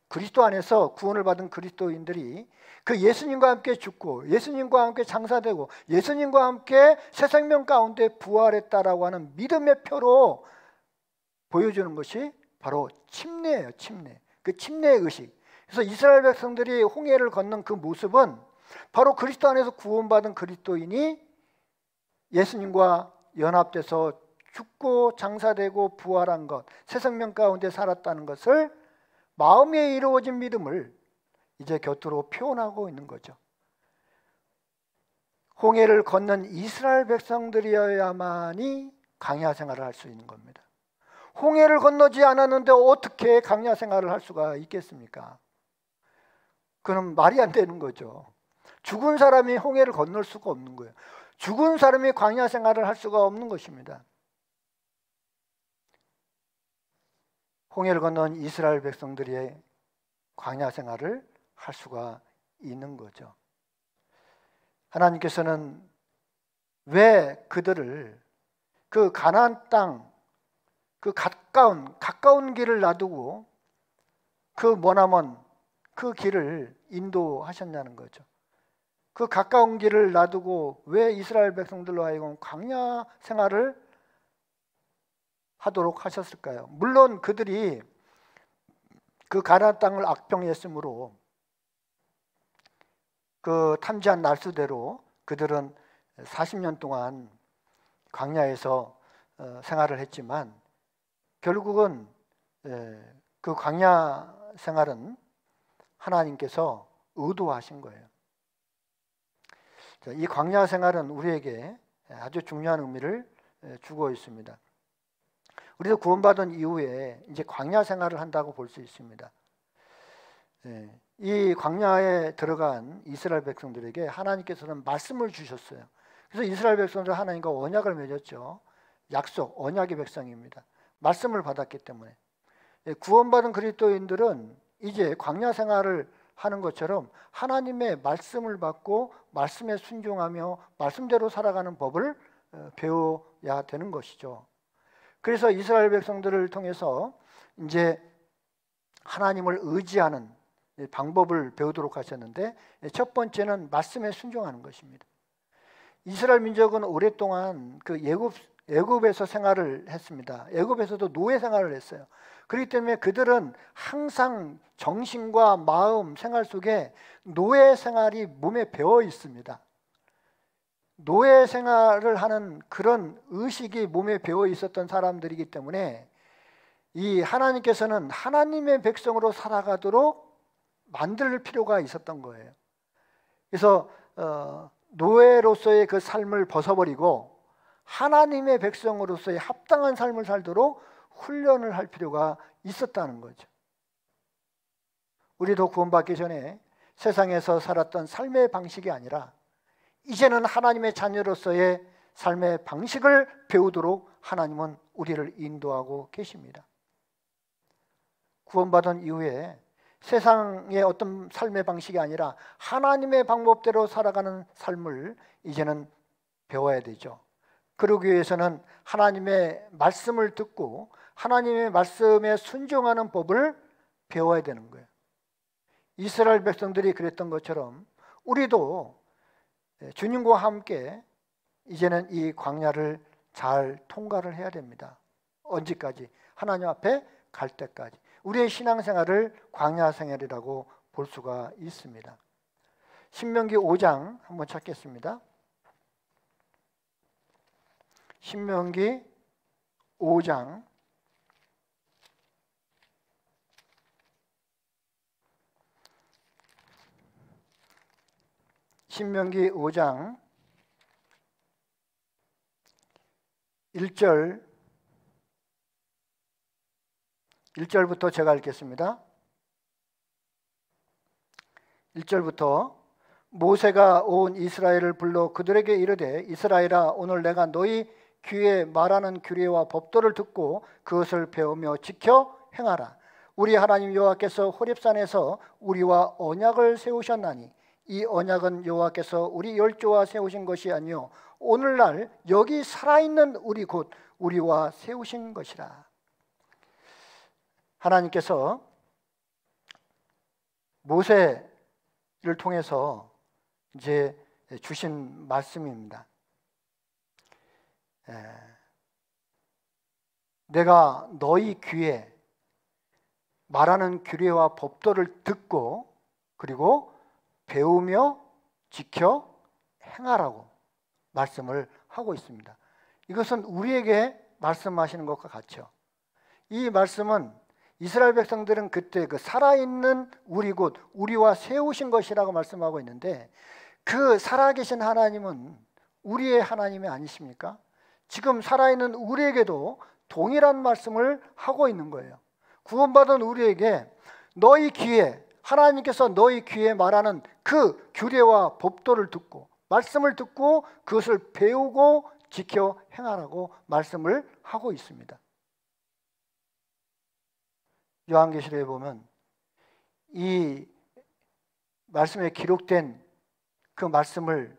그리스도 안에서 구원을 받은 그리스도인들이 그 예수님과 함께 죽고 예수님과 함께 장사되고 예수님과 함께 새 생명 가운데 부활했다라고 하는 믿음의 표로 보여주는 것이 바로 침례예요. 침례. 그 침례의 의식. 그래서 이스라엘 백성들이 홍해를 건넌 그 모습은 바로 그리스도 안에서 구원받은 그리스도인이 예수님과 연합돼서 죽고 장사되고 부활한 것, 새 생명 가운데 살았다는 것을 마음에 이루어진 믿음을 이제 곁으로 표현하고 있는 거죠. 홍해를 건넌 이스라엘 백성들이어야만이 광야 생활을 할 수 있는 겁니다. 홍해를 건너지 않았는데 어떻게 광야 생활을 할 수가 있겠습니까? 그럼 말이 안 되는 거죠. 죽은 사람이 홍해를 건널 수가 없는 거예요. 죽은 사람이 광야 생활을 할 수가 없는 것입니다. 홍해를 건넌 이스라엘 백성들이 광야 생활을 할 수가 있는 거죠. 하나님께서는 왜 그들을 그 가나안 땅, 그 가까운 길을 놔두고 그 머나먼 그 길을 인도하셨냐는 거죠. 그 가까운 길을 놔두고 왜 이스라엘 백성들로 하여금 광야 생활을 하도록 하셨을까요? 물론 그들이 그 가나안 땅을 악평했으므로 그 탐지한 날수대로 그들은 40년 동안 광야에서 생활을 했지만 결국은 그 광야 생활은 하나님께서 의도하신 거예요. 이 광야 생활은 우리에게 아주 중요한 의미를 주고 있습니다. 우리도 구원받은 이후에 이제 광야 생활을 한다고 볼 수 있습니다. 이 광야에 들어간 이스라엘 백성들에게 하나님께서는 말씀을 주셨어요. 그래서 이스라엘 백성들 하나님과 언약을 맺었죠. 약속, 언약의 백성입니다. 말씀을 받았기 때문에 구원받은 그리스도인들은 이제 광야 생활을 하는 것처럼 하나님의 말씀을 받고 말씀에 순종하며 말씀대로 살아가는 법을 배워야 되는 것이죠. 그래서 이스라엘 백성들을 통해서 이제 하나님을 의지하는 방법을 배우도록 하셨는데 첫 번째는 말씀에 순종하는 것입니다. 이스라엘 민족은 오랫동안 그 애굽에서 생활을 했습니다. 애굽에서도 노예 생활을 했어요. 그렇기 때문에 그들은 항상 정신과 마음 생활 속에 노예 생활이 몸에 배어 있습니다. 노예 생활을 하는 그런 의식이 몸에 배어 있었던 사람들이기 때문에 이 하나님께서는 하나님의 백성으로 살아가도록 만들 필요가 있었던 거예요. 그래서 노예로서의 그 삶을 벗어버리고 하나님의 백성으로서의 합당한 삶을 살도록 훈련을 할 필요가 있었다는 거죠. 우리도 구원받기 전에 세상에서 살았던 삶의 방식이 아니라 이제는 하나님의 자녀로서의 삶의 방식을 배우도록 하나님은 우리를 인도하고 계십니다. 구원받은 이후에 세상의 어떤 삶의 방식이 아니라 하나님의 방법대로 살아가는 삶을 이제는 배워야 되죠. 그러기 위해서는 하나님의 말씀을 듣고 하나님의 말씀에 순종하는 법을 배워야 되는 거예요. 이스라엘 백성들이 그랬던 것처럼 우리도 주님과 함께 이제는 이 광야를 잘 통과를 해야 됩니다. 언제까지? 하나님 앞에 갈 때까지. 우리의 신앙생활을 광야 생활이라고 볼 수가 있습니다. 신명기 5장 한번 찾겠습니다. 신명기 5장 신명기 5장 1절부터 제가 읽겠습니다. 1절부터 모세가 온 이스라엘을 불러 그들에게 이르되 이스라엘아 오늘 내가 너희 귀에 말하는 규례와 법도를 듣고 그것을 배우며 지켜 행하라. 우리 하나님 여호와께서 호렙산에서 우리와 언약을 세우셨나니 이 언약은 여호와께서 우리 열조와 세우신 것이 아니요 오늘날 여기 살아있는 우리 곧 우리와 세우신 것이라. 하나님께서 모세를 통해서 이제 주신 말씀입니다. 내가 너희 귀에 말하는 규례와 법도를 듣고 그리고 배우며 지켜 행하라고 말씀을 하고 있습니다. 이것은 우리에게 말씀하시는 것과 같죠. 이 말씀은 이스라엘 백성들은 그때 그 살아있는 우리 곧 우리와 세우신 것이라고 말씀하고 있는데 그 살아계신 하나님은 우리의 하나님이 아니십니까? 지금 살아있는 우리에게도 동일한 말씀을 하고 있는 거예요. 구원받은 우리에게 너희 귀에, 하나님께서 너희 귀에 말하는 그 규례와 법도를 듣고, 말씀을 듣고 그것을 배우고 지켜 행하라고 말씀을 하고 있습니다. 요한계시록에 보면 이 말씀에 기록된 그 말씀을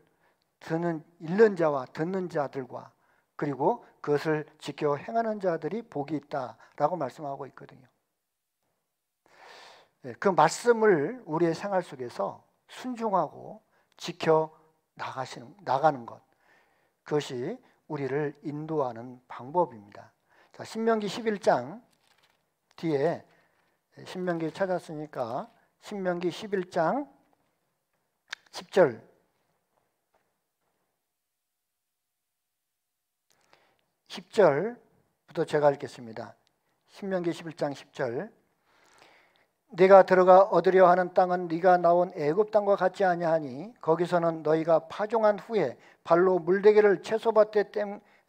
읽는 자와 듣는 자들과 그리고 그것을 지켜 행하는 자들이 복이 있다라고 말씀하고 있거든요. 그 말씀을 우리의 생활 속에서 순종하고 지켜 나가는 것, 그것이 우리를 인도하는 방법입니다. 자, 신명기 11장 뒤에, 신명기 찾았으니까 신명기 11장 10절, 10절부터 제가 읽겠습니다. 신명기 11장 10절. 네가 들어가 얻으려 하는 땅은 네가 나온 애굽 땅과 같지 아니하니 거기서는 너희가 파종한 후에 발로 물대기를 채소밭에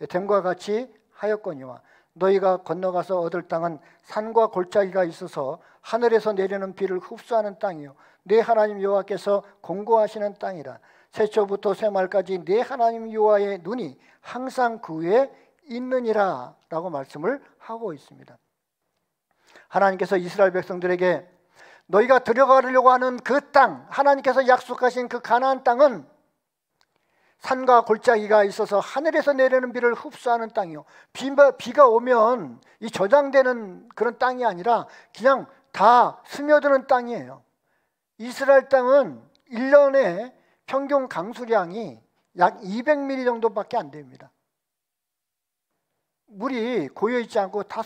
댐과 같이 하였거니와 너희가 건너가서 얻을 땅은 산과 골짜기가 있어서 하늘에서 내리는 비를 흡수하는 땅이요 네 하나님 여호와께서 공고하시는 땅이라. 세초부터 쇠말까지 네 하나님 여호와의 눈이 항상 그 위에 있느니라 라고 말씀을 하고 있습니다. 하나님께서 이스라엘 백성들에게 너희가 들어가려고 하는 그 땅, 하나님께서 약속하신 그 가나안 땅은 산과 골짜기가 있어서 하늘에서 내리는 비를 흡수하는 땅이요, 비가 오면 이 저장되는 그런 땅이 아니라 그냥 다 스며드는 땅이에요. 이스라엘 땅은 1년에 평균 강수량이 약 200mm 정도밖에 안 됩니다. 물이 고여있지 않고 다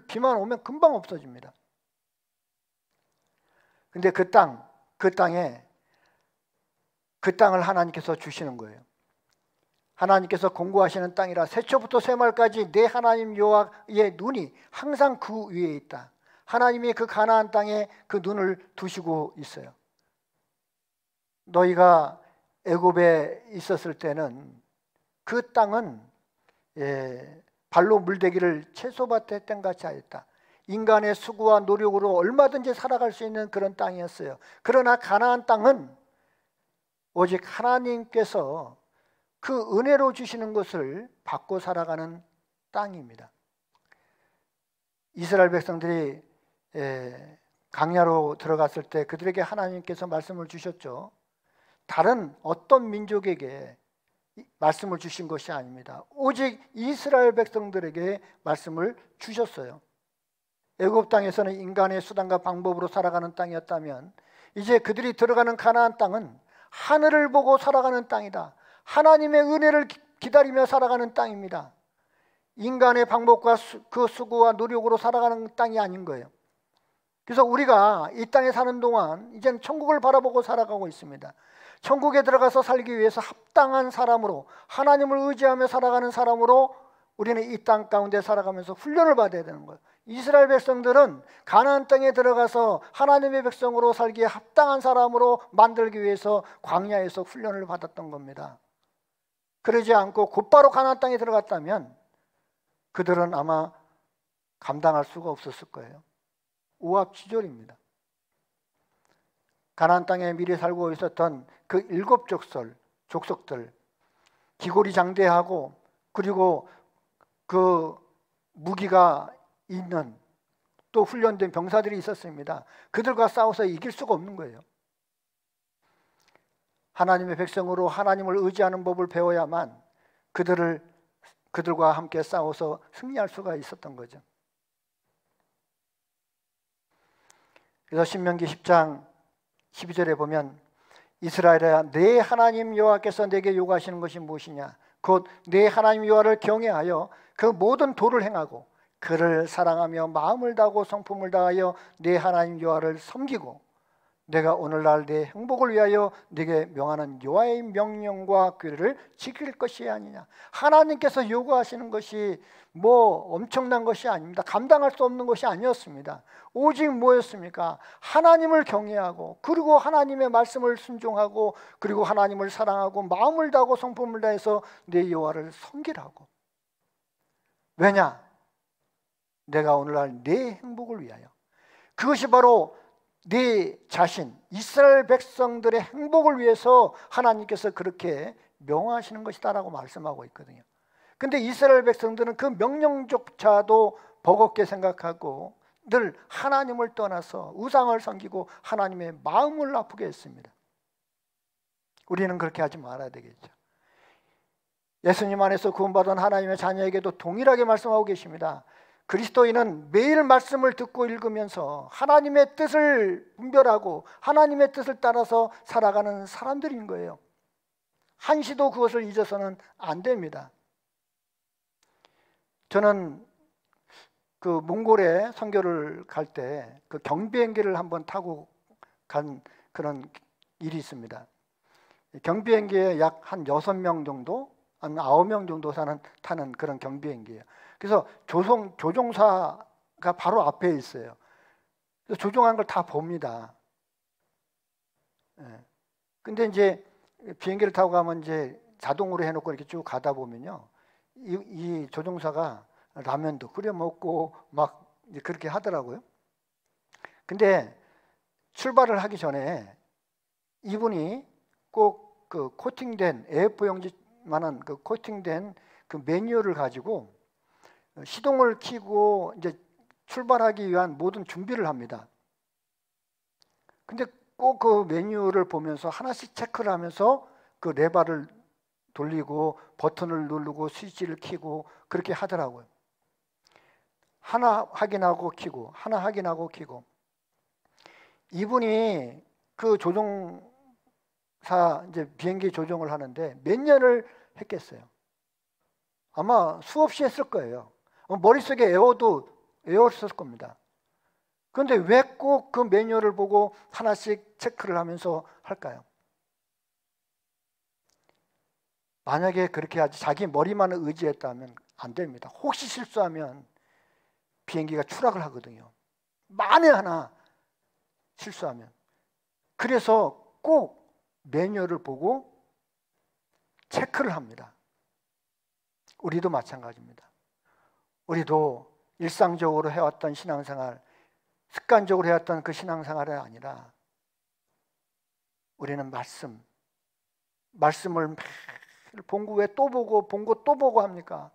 비만 오면 금방 없어집니다. 근데 그 땅을 하나님께서 주시는 거예요. 하나님께서 공고하시는 땅이라 세초부터 쇠말까지 내 하나님 여호와의 눈이 항상 그 위에 있다. 하나님이 그 가나안 땅에 그 눈을 두시고 있어요. 너희가 애굽에 있었을 때는 그 땅은 발로 물대기를 채소밭에 땡같이 하였다. 인간의 수고와 노력으로 얼마든지 살아갈 수 있는 그런 땅이었어요. 그러나 가나안 땅은 오직 하나님께서 그 은혜로 주시는 것을 받고 살아가는 땅입니다. 이스라엘 백성들이 강야로 들어갔을 때 그들에게 하나님께서 말씀을 주셨죠. 다른 어떤 민족에게 말씀을 주신 것이 아닙니다. 오직 이스라엘 백성들에게 말씀을 주셨어요. 애굽 땅에서는 인간의 수단과 방법으로 살아가는 땅이었다면 이제 그들이 들어가는 가나안 땅은 하늘을 보고 살아가는 땅이다. 하나님의 은혜를 기다리며 살아가는 땅입니다. 인간의 방법과 그 수고와 노력으로 살아가는 땅이 아닌 거예요. 그래서 우리가 이 땅에 사는 동안 이제는 천국을 바라보고 살아가고 있습니다. 천국에 들어가서 살기 위해서 합당한 사람으로, 하나님을 의지하며 살아가는 사람으로 우리는 이 땅 가운데 살아가면서 훈련을 받아야 되는 거예요. 이스라엘 백성들은 가나안 땅에 들어가서 하나님의 백성으로 살기에 합당한 사람으로 만들기 위해서 광야에서 훈련을 받았던 겁니다. 그러지 않고 곧바로 가나안 땅에 들어갔다면 그들은 아마 감당할 수가 없었을 거예요. 우압지졸입니다. 가나안 땅에 미리 살고 있었던 그 7 족속들, 기골이 장대하고 그리고 그 무기가 있는 또 훈련된 병사들이 있었습니다. 그들과 싸워서 이길 수가 없는 거예요. 하나님의 백성으로 하나님을 의지하는 법을 배워야만 그들과 함께 싸워서 승리할 수가 있었던 거죠. 그래서 신명기 10장 12절에 보면 이스라엘아 내 하나님 여호와께서 내게 요구하시는 것이 무엇이냐 곧 내 하나님 여호와를 경외하여 그 모든 도를 행하고 그를 사랑하며 마음을 다하고 성품을 다하여 내 하나님 여호와를 섬기고 내가 오늘날 내 행복을 위하여 네게 명하는 여호와의 명령과 규례를 지킬 것이 아니냐. 하나님께서 요구하시는 것이 뭐 엄청난 것이 아닙니다. 감당할 수 없는 것이 아니었습니다. 오직 뭐였습니까? 하나님을 경외하고, 그리고 하나님의 말씀을 순종하고, 그리고 하나님을 사랑하고, 마음을 다하고 성품을 다해서 내 여호와를 섬기라고. 왜냐? 내가 오늘날 내 행복을 위하여. 그것이 바로 네 자신, 이스라엘 백성들의 행복을 위해서 하나님께서 그렇게 명하시는 것이다라고 말씀하고 있거든요. 근데 이스라엘 백성들은 그 명령조차도 버겁게 생각하고 늘 하나님을 떠나서 우상을 섬기고 하나님의 마음을 아프게 했습니다. 우리는 그렇게 하지 말아야 되겠죠. 예수님 안에서 구원받은 하나님의 자녀에게도 동일하게 말씀하고 계십니다. 그리스도인은 매일 말씀을 듣고 읽으면서 하나님의 뜻을 분별하고 하나님의 뜻을 따라서 살아가는 사람들인 거예요. 한시도 그것을 잊어서는 안 됩니다. 저는 그 몽골에 선교를 갈 때 그 경비행기를 한번 타고 간 그런 일이 있습니다. 경비행기에 약 한 6명 정도, 한 9명 정도 타는 그런 경비행기예요. 그래서 조종사가 바로 앞에 있어요. 그래서 조종한 걸 다 봅니다. 근데 이제 비행기를 타고 가면 이제 자동으로 해놓고 이렇게 쭉 가다 보면요, 이 조종사가 라면도 끓여 먹고 막 그렇게 하더라고요. 근데 출발을 하기 전에 이분이 꼭 그 코팅된 A4 용지만한 그 코팅된 그 매뉴얼을 가지고 시동을 켜고 이제 출발하기 위한 모든 준비를 합니다. 근데 꼭 그 매뉴얼을 보면서 하나씩 체크를 하면서 그 레버를 돌리고 버튼을 누르고 스위치를 켜고 그렇게 하더라고요. 하나 확인하고 켜고, 하나 확인하고 켜고. 이분이 그 조종사 이제 비행기 조종을 하는데 몇 년을 했겠어요? 아마 수없이 했을 거예요. 머릿속에 외웠을 겁니다. 그런데 왜 꼭 그 매뉴얼을 보고 하나씩 체크를 하면서 할까요? 만약에 그렇게 하지 자기 머리만 의지했다면 안 됩니다. 혹시 실수하면 비행기가 추락을 하거든요. 만에 하나 실수하면. 그래서 꼭 매뉴얼을 보고 체크를 합니다. 우리도 마찬가지입니다. 우리도 일상적으로 해왔던 신앙생활, 습관적으로 해왔던 그 신앙생활이 아니라 우리는 말씀을 매일 본고 왜 또 보고 본고 또 보고 합니까?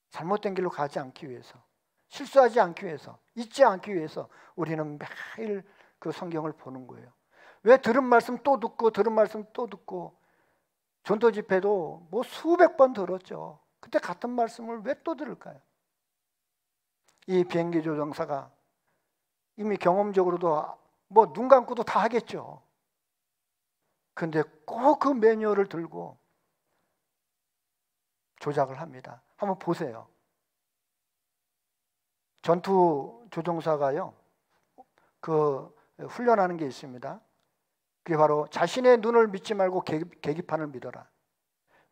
잘못된 길로 가지 않기 위해서, 실수하지 않기 위해서, 잊지 않기 위해서 우리는 매일 그 성경을 보는 거예요. 왜 들은 말씀 또 듣고 들은 말씀 또 듣고, 전도 집회도 뭐 수백 번 들었죠. 그때 같은 말씀을 왜 또 들을까요? 이 비행기 조종사가 이미 경험적으로도 뭐 눈 감고도 다 하겠죠. 근데 꼭 그 매뉴얼을 들고 조작을 합니다. 한번 보세요. 전투 조종사가요, 그 훈련하는 게 있습니다. 그게 바로 자신의 눈을 믿지 말고 계기판을 믿어라.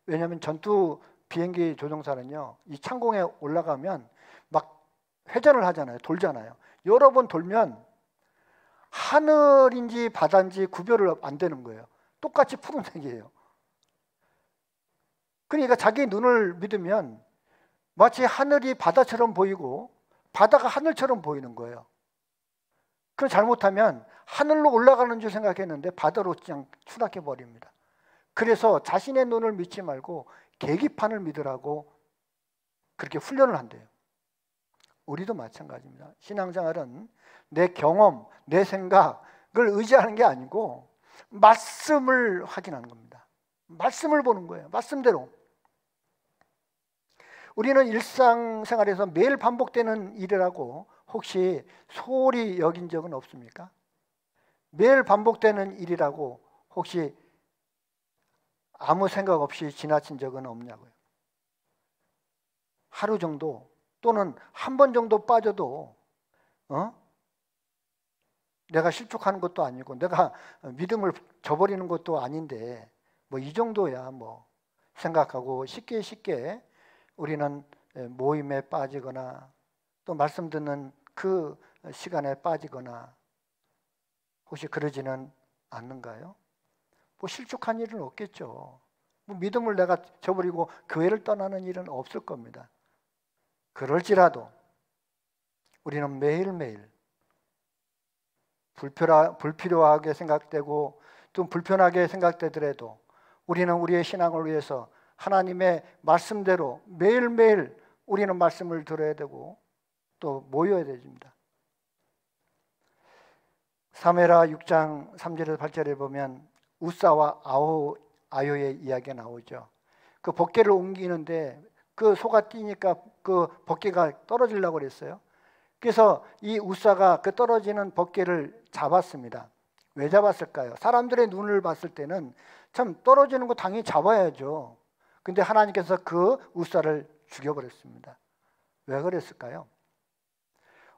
왜냐하면 전투 비행기 조종사는요, 이 창공에 올라가면 막 회전을 하잖아요. 돌잖아요. 여러 번 돌면 하늘인지 바다인지 구별을 안 되는 거예요. 똑같이 푸른색이에요. 그러니까 자기 눈을 믿으면 마치 하늘이 바다처럼 보이고 바다가 하늘처럼 보이는 거예요. 그럼 잘못하면 하늘로 올라가는 줄 생각했는데 바다로 그냥 추락해 버립니다. 그래서 자신의 눈을 믿지 말고 계기판을 믿으라고 그렇게 훈련을 한대요. 우리도 마찬가지입니다. 신앙생활은 내 경험, 내 생각을 의지하는 게 아니고 말씀을 확인하는 겁니다. 말씀을 보는 거예요. 말씀대로. 우리는 일상생활에서 매일 반복되는 일이라고 혹시 소홀히 여긴 적은 없습니까? 매일 반복되는 일이라고 혹시 아무 생각 없이 지나친 적은 없냐고요. 하루 정도 또는 한 번 정도 빠져도 내가 실족하는 것도 아니고 내가 믿음을 저버리는 것도 아닌데 뭐 이 정도야 뭐 생각하고 쉽게 우리는 모임에 빠지거나 또 말씀 듣는 그 시간에 빠지거나 혹시 그러지는 않는가요? 뭐 실족한 일은 없겠죠. 뭐 믿음을 내가 저버리고 교회를 떠나는 일은 없을 겁니다. 그럴지라도 우리는 매일매일 불필요하게 생각되고 또 불편하게 생각되더라도 우리는 우리의 신앙을 위해서 하나님의 말씀대로 매일매일 우리는 말씀을 들어야 되고 또 모여야 됩니다. 사무엘하 6장 3절에서 8절에 보면 우사와 아요의 이야기가 나오죠. 그 법궤를 옮기는데 그 소가 뛰니까 그 법궤가 떨어지려고 그랬어요. 그래서 이 우사가 그 떨어지는 법궤를 잡았습니다. 왜 잡았을까요? 사람들의 눈을 봤을 때는 참 떨어지는 거 당연히 잡아야죠. 근데 하나님께서 그 우사를 죽여버렸습니다. 왜 그랬을까요?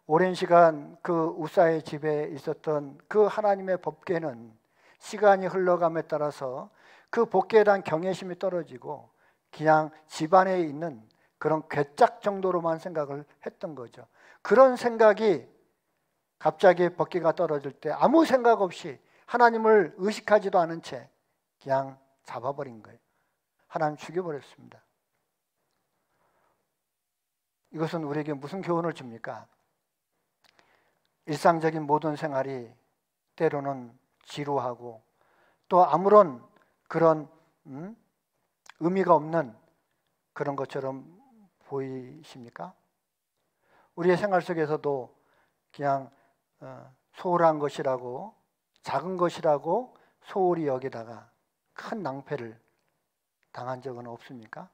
오랜 시간 그 우사의 집에 있었던 그 하나님의 법궤는 시간이 흘러감에 따라서 그 법궤에 대한 경외심이 떨어지고 그냥 집안에 있는 그런 괴짝 정도로만 생각을 했던 거죠. 그런 생각이 갑자기 법궤가 떨어질 때 아무 생각 없이 하나님을 의식하지도 않은 채 그냥 잡아버린 거예요. 하나님 죽여버렸습니다. 이것은 우리에게 무슨 교훈을 줍니까? 일상적인 모든 생활이 때로는 지루하고 또 아무런 그런 의미가 없는 그런 것처럼 보이십니까? 우리의 생활 속에서도 그냥 소홀한 것이라고 작은 것이라고 소홀히 여기다가 큰 낭패를 당한 적은 없습니까?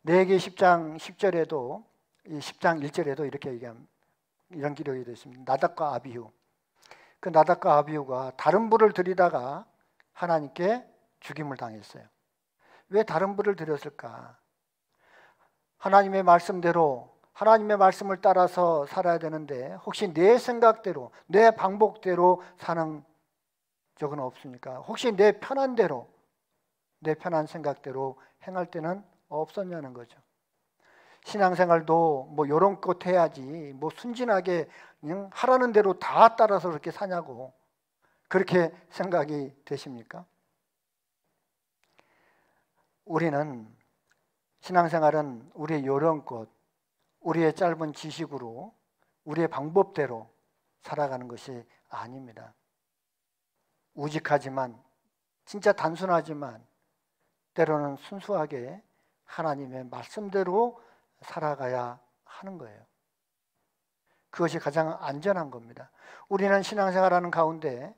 레위기 10장 10절에도 이 10장 1절에도 이렇게 얘기합니다. 이런 기록이 되어 있습니다. 나답과 아비후. 그 나답과 아비후가 다른 불을 들이다가 하나님께 죽임을 당했어요. 왜 다른 불을 들였을까? 하나님의 말씀대로 하나님의 말씀을 따라서 살아야 되는데 혹시 내 생각대로 내 방법대로 사는 적은 없습니까? 혹시 내 편한 대로 내 편한 생각대로 행할 때는 없었냐는 거죠. 신앙생활도 뭐 이런 것 해야지 뭐 순진하게 그냥 하라는 대로 다 따라서 그렇게 사냐고 그렇게 생각이 되십니까? 우리는 신앙생활은 우리의 요령껏 우리의 짧은 지식으로 우리의 방법대로 살아가는 것이 아닙니다. 우직하지만 진짜 단순하지만 때로는 순수하게 하나님의 말씀대로 살아가야 하는 거예요. 그것이 가장 안전한 겁니다. 우리는 신앙생활하는 가운데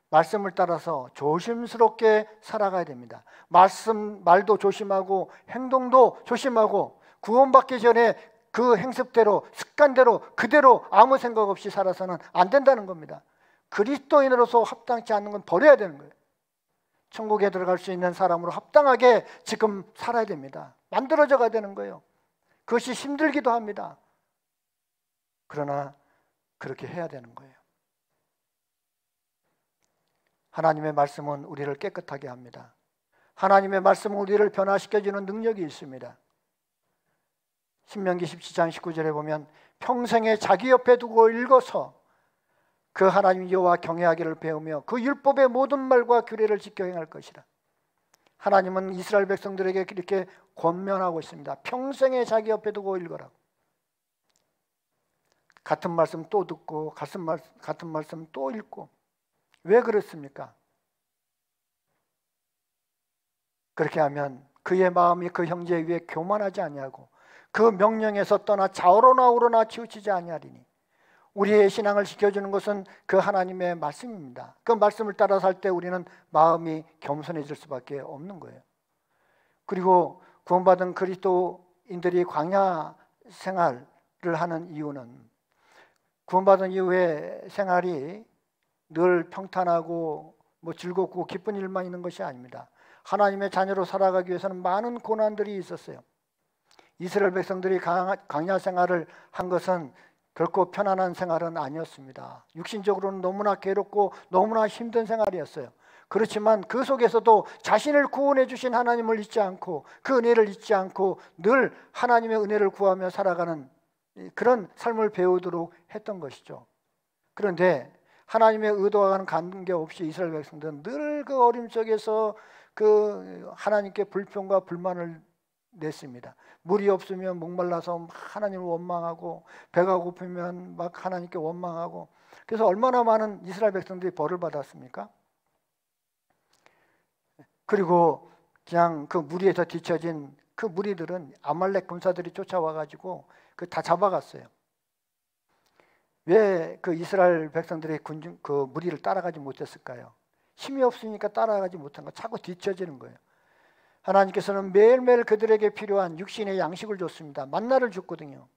말씀을 따라서 조심스럽게 살아가야 됩니다. 말도 조심하고 행동도 조심하고 구원받기 전에 그 행습대로 습관대로 그대로 아무 생각 없이 살아서는 안 된다는 겁니다. 그리스도인으로서 합당치 않는 건 버려야 되는 거예요. 천국에 들어갈 수 있는 사람으로 합당하게 지금 살아야 됩니다. 만들어져 가야 되는 거예요. 그것이 힘들기도 합니다. 그러나 그렇게 해야 되는 거예요. 하나님의 말씀은 우리를 깨끗하게 합니다. 하나님의 말씀은 우리를 변화시켜주는 능력이 있습니다. 신명기 17장 19절에 보면 평생에 자기 옆에 두고 읽어서 그 하나님 여호와 경외하기를 배우며 그 율법의 모든 말과 규례를 지켜 행할 것이라. 하나님은 이스라엘 백성들에게 이렇게 권면하고 있습니다. 평생에 자기 옆에 두고 읽어라. 같은 말씀 또 듣고 같은 말씀 또 읽고. 왜 그렇습니까? 그렇게 하면 그의 마음이 그 형제 위에 교만하지 아니하고 그 명령에서 떠나 좌우로나 우로나 치우치지 아니하리니. 우리의 신앙을 지켜주는 것은 그 하나님의 말씀입니다. 그 말씀을 따라 살 때 우리는 마음이 겸손해질 수밖에 없는 거예요. 그리고 구원받은 그리스도인들이 광야 생활을 하는 이유는 구원받은 이후에 생활이 늘 평탄하고 뭐 즐겁고 기쁜 일만 있는 것이 아닙니다. 하나님의 자녀로 살아가기 위해서는 많은 고난들이 있었어요. 이스라엘 백성들이 광야 생활을 한 것은 결코 편안한 생활은 아니었습니다. 육신적으로는 너무나 괴롭고 너무나 힘든 생활이었어요. 그렇지만 그 속에서도 자신을 구원해 주신 하나님을 잊지 않고 그 은혜를 잊지 않고 늘 하나님의 은혜를 구하며 살아가는 그런 삶을 배우도록 했던 것이죠. 그런데 하나님의 의도와는 관계없이 이스라엘 백성들은 늘 그 어림 속에서 그 하나님께 불평과 불만을 냈습니다. 물이 없으면 목말라서 막 하나님을 원망하고, 배가 고프면 막 하나님께 원망하고. 그래서 얼마나 많은 이스라엘 백성들이 벌을 받았습니까? 그리고 그냥 그 무리에서 뒤처진 그 무리들은 아말렉 군사들이 쫓아와가지고 그 다 잡아갔어요. 왜 그 이스라엘 백성들이 그 무리를 따라가지 못했을까요? 힘이 없으니까 따라가지 못한 거, 자꾸 뒤처지는 거예요. 하나님께서는 매일매일 그들에게 필요한 육신의 양식을 줬습니다. 만나를 줬거든요.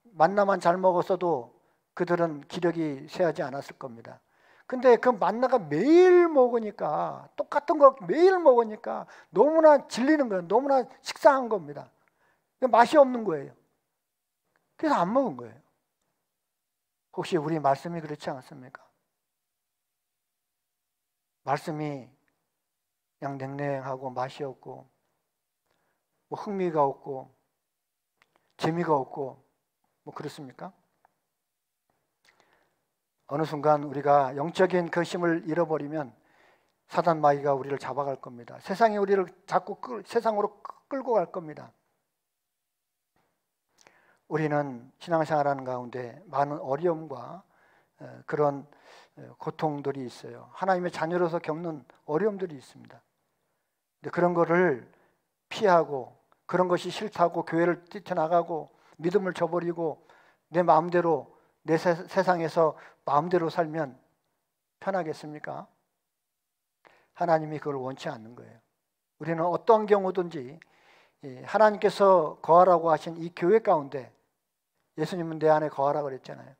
만나만 잘 먹었어도 그들은 기력이 쇠하지 않았을 겁니다. 근데 그 만나가 매일 먹으니까, 똑같은 걸 매일 먹으니까 너무나 질리는 거예요. 너무나 식상한 겁니다. 맛이 없는 거예요. 그래서 안 먹은 거예요. 혹시 우리 말씀이 그렇지 않습니까? 말씀이 그냥 냉랭하고 맛이 없고 뭐 흥미가 없고 재미가 없고 뭐 그렇습니까? 어느 순간 우리가 영적인 그 힘을 잃어버리면 사단 마귀가 우리를 잡아갈 겁니다. 세상이 우리를 자꾸 세상으로 끌고 갈 겁니다. 우리는 신앙생활하는 가운데 많은 어려움과 그런 고통들이 있어요. 하나님의 자녀로서 겪는 어려움들이 있습니다. 근데 그런 거를 피하고, 그런 것이 싫다고 교회를 뛰쳐나가고 믿음을 저버리고 내 마음대로 내 세상에서 마음대로 살면 편하겠습니까? 하나님이 그걸 원치 않는 거예요. 우리는 어떠한 경우든지 하나님께서 거하라고 하신 이 교회 가운데, 예수님은 내 안에 거하라고 그랬잖아요.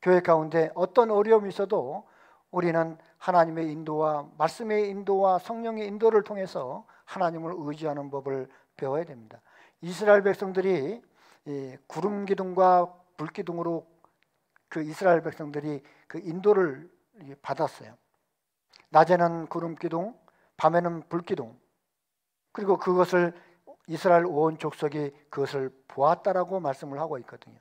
교회 가운데 어떤 어려움이 있어도 우리는 하나님의 인도와 말씀의 인도와 성령의 인도를 통해서 하나님을 의지하는 법을 배워야 됩니다. 이스라엘 백성들이 구름 기둥과 불 기둥으로 그 이스라엘 백성들이 그 인도를 받았어요. 낮에는 구름 기둥, 밤에는 불 기둥. 그리고 그것을 이스라엘 온 족속이 그것을 보았다라고 말씀을 하고 있거든요.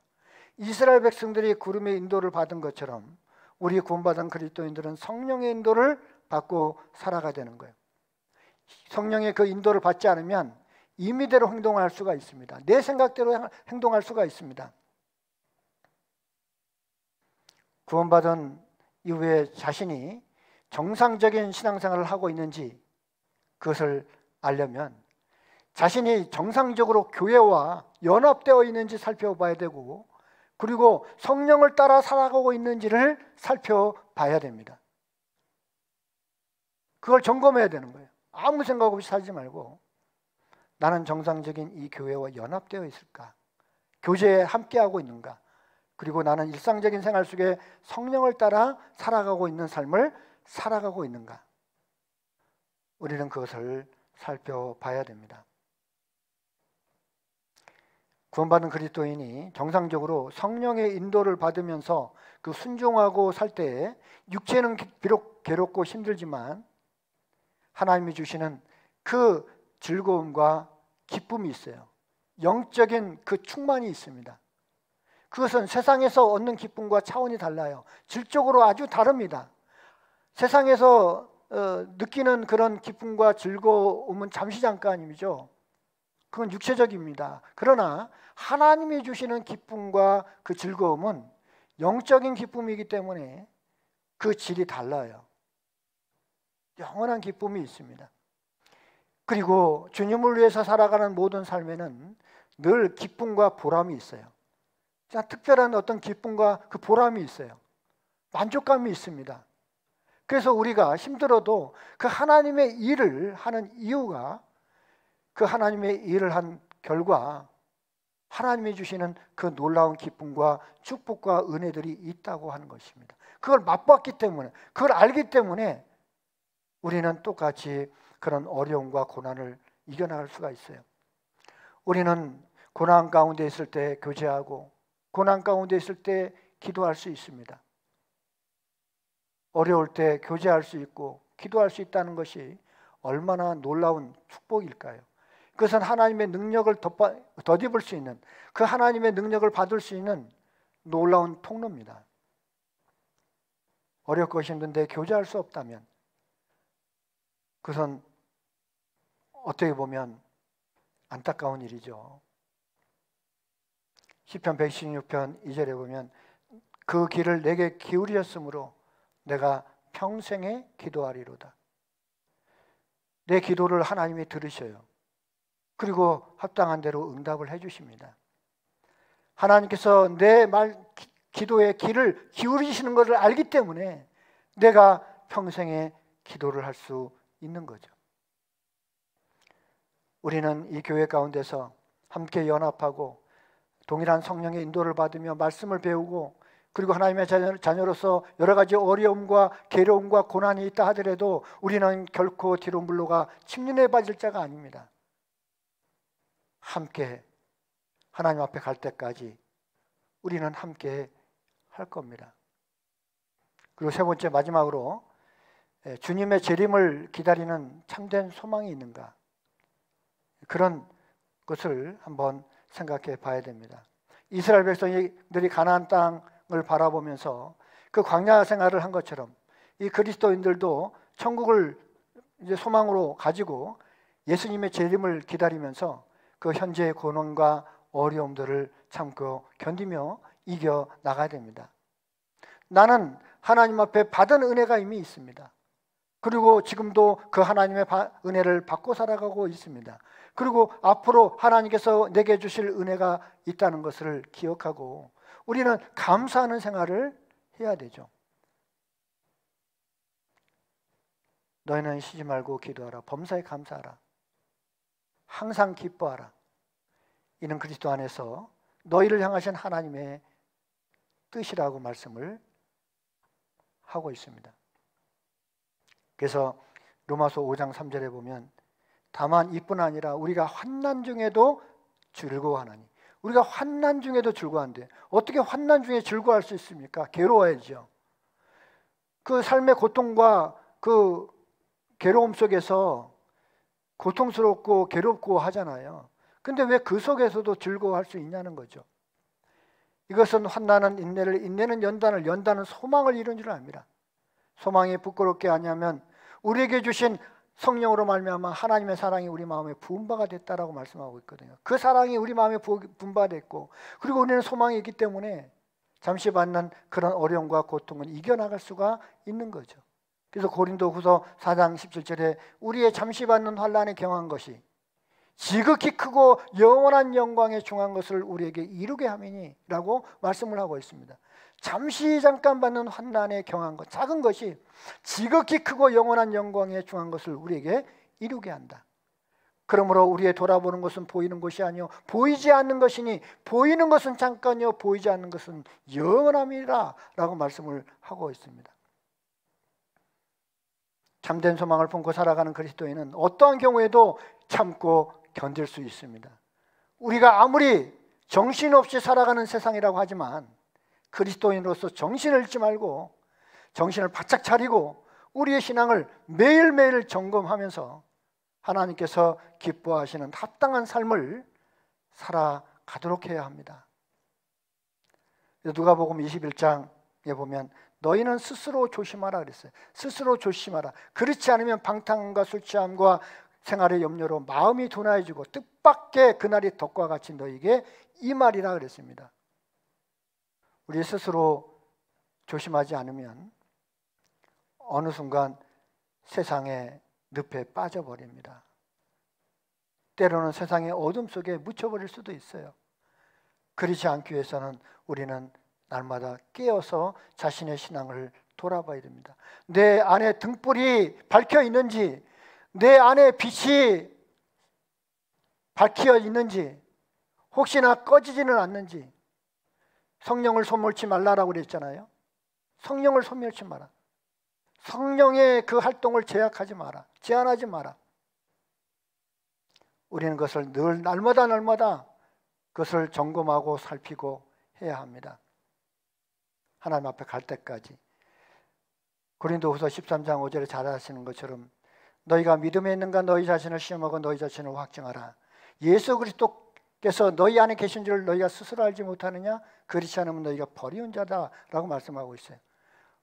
이스라엘 백성들이 구름의 인도를 받은 것처럼 우리 구원받은 그리스도인들은 성령의 인도를 받고 살아가야 되는 거예요. 성령의 그 인도를 받지 않으면 임의대로 행동할 수가 있습니다. 내 생각대로 행동할 수가 있습니다. 구원받은 이후에 자신이 정상적인 신앙생활을 하고 있는지 그것을 알려면 자신이 정상적으로 교회와 연합되어 있는지 살펴봐야 되고, 그리고 성령을 따라 살아가고 있는지를 살펴봐야 됩니다. 그걸 점검해야 되는 거예요. 아무 생각 없이 살지 말고, 나는 정상적인 이 교회와 연합되어 있을까? 교제에 함께하고 있는가? 그리고 나는 일상적인 생활 속에 성령을 따라 살아가고 있는 삶을 살아가고 있는가? 우리는 그것을 살펴봐야 됩니다. 구원받은 그리스도인이 정상적으로 성령의 인도를 받으면서 그 순종하고 살 때에 육체는 비록 괴롭고 힘들지만 하나님이 주시는 그 즐거움과 기쁨이 있어요. 영적인 그 충만이 있습니다. 그것은 세상에서 얻는 기쁨과 차원이 달라요. 질적으로 아주 다릅니다. 세상에서 느끼는 그런 기쁨과 즐거움은 잠시 잠깐이죠. 그건 육체적입니다. 그러나 하나님이 주시는 기쁨과 그 즐거움은 영적인 기쁨이기 때문에 그 질이 달라요. 영원한 기쁨이 있습니다. 그리고 주님을 위해서 살아가는 모든 삶에는 늘 기쁨과 보람이 있어요. 특별한 어떤 기쁨과 그 보람이 있어요. 만족감이 있습니다. 그래서 우리가 힘들어도 그 하나님의 일을 하는 이유가, 그 하나님의 일을 한 결과 하나님이 주시는 그 놀라운 기쁨과 축복과 은혜들이 있다고 하는 것입니다. 그걸 맛봤기 때문에, 그걸 알기 때문에 우리는 똑같이 그런 어려움과 고난을 이겨나갈 수가 있어요. 우리는 고난 가운데 있을 때 교제하고 고난 가운데 있을 때 기도할 수 있습니다. 어려울 때 교제할 수 있고 기도할 수 있다는 것이 얼마나 놀라운 축복일까요? 그것은 하나님의 능력을 덧입을 수 있는, 그 하나님의 능력을 받을 수 있는 놀라운 통로입니다. 어렵고 힘든데 교제할 수 없다면 그것은 어떻게 보면 안타까운 일이죠. 시편 116편 2절에 보면 그 길을 내게 기울이셨으므로 내가 평생에 기도하리로다. 내 기도를 하나님이 들으셔요. 그리고 합당한 대로 응답을 해주십니다. 하나님께서 내 기도의 길을 기울이시는 것을 알기 때문에 내가 평생에 기도를 할 수 있는 거죠. 우리는 이 교회 가운데서 함께 연합하고 동일한 성령의 인도를 받으며 말씀을 배우고, 그리고 하나님의 자녀로서 여러 가지 어려움과 괴로움과 고난이 있다 하더라도 우리는 결코 뒤로 물러가 침륜에 빠질 자가 아닙니다. 함께 하나님 앞에 갈 때까지 우리는 함께 할 겁니다. 그리고 세 번째, 마지막으로 주님의 재림을 기다리는 참된 소망이 있는가, 그런 것을 한번 생각해 봐야 됩니다. 이스라엘 백성들이 가나안 땅을 바라보면서 그 광야 생활을 한 것처럼 이 그리스도인들도 천국을 이제 소망으로 가지고 예수님의 재림을 기다리면서 그 현재의 고난과 어려움들을 참고 견디며 이겨 나가야 됩니다. 나는 하나님 앞에 받은 은혜가 이미 있습니다. 그리고 지금도 그 하나님의 은혜를 받고 살아가고 있습니다. 그리고 앞으로 하나님께서 내게 주실 은혜가 있다는 것을 기억하고 우리는 감사하는 생활을 해야 되죠. 너희는 쉬지 말고 기도하라. 범사에 감사하라. 항상 기뻐하라. 이는 그리스도 안에서 너희를 향하신 하나님의 뜻이라고 말씀을 하고 있습니다. 그래서 로마서 5장 3절에 보면 다만 이뿐 아니라 우리가 환난 중에도 즐거워하나니, 우리가 환난 중에도 즐거워한대. 어떻게 환난 중에 즐거워할 수 있습니까? 괴로워야죠. 그 삶의 고통과 그 괴로움 속에서 고통스럽고 괴롭고 하잖아요. 근데 왜 그 속에서도 즐거워할 수 있냐는 거죠. 이것은 환난은 인내를, 인내는 연단을, 연단은 소망을 이루는 줄 압니다. 소망이 부끄럽게 하냐면 우리에게 주신 성령으로 말미암아 하나님의 사랑이 우리 마음에 부은 바가 됐다라고 말씀하고 있거든요. 그 사랑이 우리 마음에 부은 바가 됐고, 그리고 우리는 소망이 있기 때문에 잠시 받는 그런 어려움과 고통은 이겨나갈 수가 있는 거죠. 그래서 고린도후서 4장 17절에 우리의 잠시 받는 환난에 경한 것이 지극히 크고 영원한 영광에 중한 것을 우리에게 이루게 함이니 라고 말씀을 하고 있습니다. 잠시 잠깐 받는 환난에 경한 것, 작은 것이 지극히 크고 영원한 영광에 중한 것을 우리에게 이루게 한다. 그러므로 우리의 돌아보는 것은 보이는 것이 아니요 보이지 않는 것이니 보이는 것은 잠깐이요 보이지 않는 것은 영원함이라 라고 말씀을 하고 있습니다. 참된 소망을 품고 살아가는 그리스도인은 어떠한 경우에도 참고 견딜 수 있습니다. 우리가 아무리 정신없이 살아가는 세상이라고 하지만 그리스도인으로서 정신을 잃지 말고 정신을 바짝 차리고 우리의 신앙을 매일매일 점검하면서 하나님께서 기뻐하시는 합당한 삶을 살아가도록 해야 합니다. 누가복음 21장에 보면 너희는 스스로 조심하라 그랬어요. 스스로 조심하라. 그렇지 않으면 방탕과 술 취함과 생활의 염려로 마음이 둔하여지고 뜻밖의 그날이 덕과 같이 너희에게 임하리라 그랬습니다. 우리 스스로 조심하지 않으면 어느 순간 세상의 늪에 빠져버립니다. 때로는 세상의 어둠 속에 묻혀버릴 수도 있어요. 그렇지 않기 위해서는 우리는 날마다 깨어서 자신의 신앙을 돌아봐야 됩니다. 내 안에 등불이 밝혀 있는지, 내 안에 빛이 밝혀 있는지, 혹시나 꺼지지는 않는지. 성령을 소멸치 말라라고 그랬잖아요. 성령을 소멸치 마라. 성령의 그 활동을 제약하지 마라. 제한하지 마라. 우리는 그것을 늘 날마다 그것을 점검하고 살피고 해야 합니다. 하나님 앞에 갈 때까지. 고린도후서 13장 5절에 잘 아시는 것처럼 너희가 믿음에 있는가 너희 자신을 시험하고 너희 자신을 확증하라. 예수 그리스도께서 너희 안에 계신 줄 너희가 스스로 알지 못하느냐? 그렇지 않으면 너희가 버리운 자다라고 말씀하고 있어요.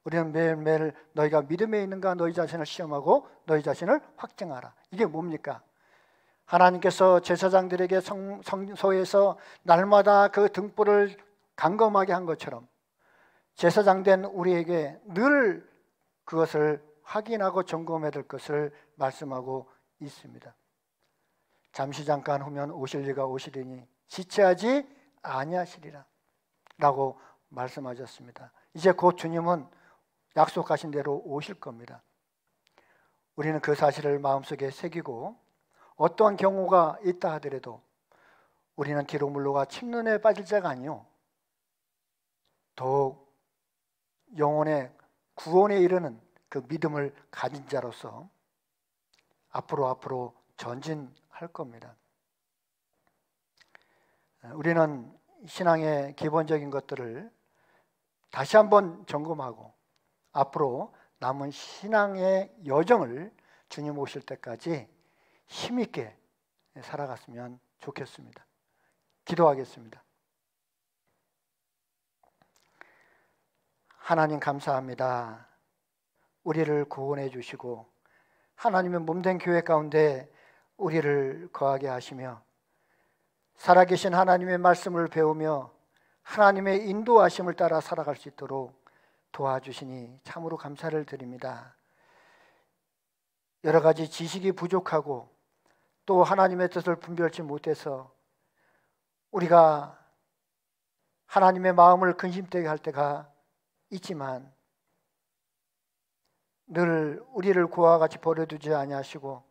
우리는 매일매일 너희가 믿음에 있는가 너희 자신을 시험하고 너희 자신을 확증하라. 이게 뭡니까? 하나님께서 제사장들에게 성소에서 날마다 그 등불을 감검하게 한 것처럼 제사장된 우리에게 늘 그것을 확인하고 점검해야 될 것을 말씀하고 있습니다. 잠시 잠깐 후면 오실 이가 오시리니 지체하지 아니하시리라 라고 말씀하셨습니다. 이제 곧 주님은 약속하신 대로 오실 겁니다. 우리는 그 사실을 마음속에 새기고 어떠한 경우가 있다 하더라도 우리는 뒤로 물러가 침륜에 빠질 자가 아니요 더욱 영혼의 구원에 이르는 그 믿음을 가진 자로서 앞으로 전진할 겁니다. 우리는 신앙의 기본적인 것들을 다시 한번 점검하고 앞으로 남은 신앙의 여정을 주님 오실 때까지 힘있게 살아갔으면 좋겠습니다. 기도하겠습니다. 하나님 감사합니다. 우리를 구원해 주시고 하나님의 몸된 교회 가운데 우리를 거하게 하시며 살아계신 하나님의 말씀을 배우며 하나님의 인도하심을 따라 살아갈 수 있도록 도와주시니 참으로 감사를 드립니다. 여러 가지 지식이 부족하고 또 하나님의 뜻을 분별치 못해서 우리가 하나님의 마음을 근심되게 할 때가 있지만 늘 우리를 고와 같이 버려두지 아니하시고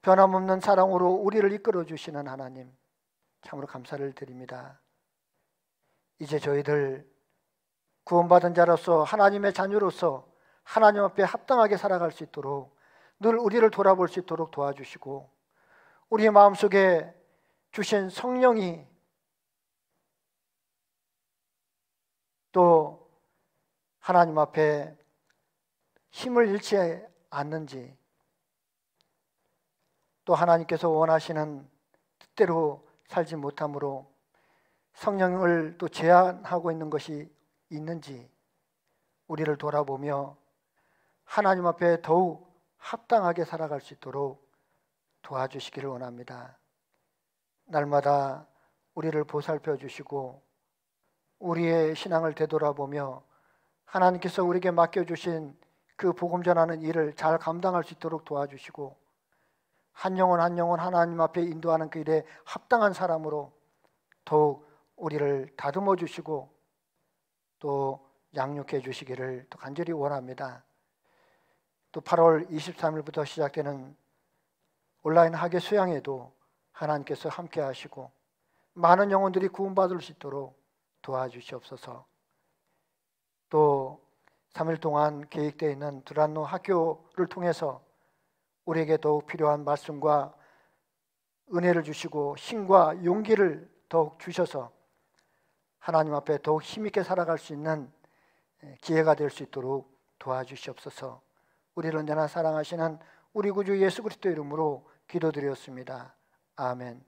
변함없는 사랑으로 우리를 이끌어 주시는 하나님 참으로 감사를 드립니다. 이제 저희들 구원받은 자로서 하나님의 자녀로서 하나님 앞에 합당하게 살아갈 수 있도록 늘 우리를 돌아볼 수 있도록 도와주시고 우리의 마음속에 주신 성령이 또 하나님 앞에 힘을 잃지 않는지 또 하나님께서 원하시는 뜻대로 살지 못함으로 성령을 또 제한하고 있는 것이 있는지 우리를 돌아보며 하나님 앞에 더욱 합당하게 살아갈 수 있도록 도와주시기를 원합니다. 날마다 우리를 보살펴 주시고 우리의 신앙을 되돌아보며 하나님께서 우리에게 맡겨주신 그 복음 전하는 일을 잘 감당할 수 있도록 도와주시고 한 영혼 한 영혼 하나님 앞에 인도하는 그 일에 합당한 사람으로 더욱 우리를 다듬어 주시고 또 양육해 주시기를 또 간절히 원합니다. 또 8월 23일부터 시작되는 온라인 학예 수양에도 하나님께서 함께 하시고 많은 영혼들이 구원받을 수 있도록 도와주시옵소서. 또 3일 동안 계획되어 있는 두란노 학교를 통해서 우리에게 더욱 필요한 말씀과 은혜를 주시고 힘과 용기를 더욱 주셔서 하나님 앞에 더욱 힘있게 살아갈 수 있는 기회가 될 수 있도록 도와주시옵소서. 우리를 언제나 사랑하시는 우리 구주 예수 그리스도 이름으로 기도드렸습니다. 아멘.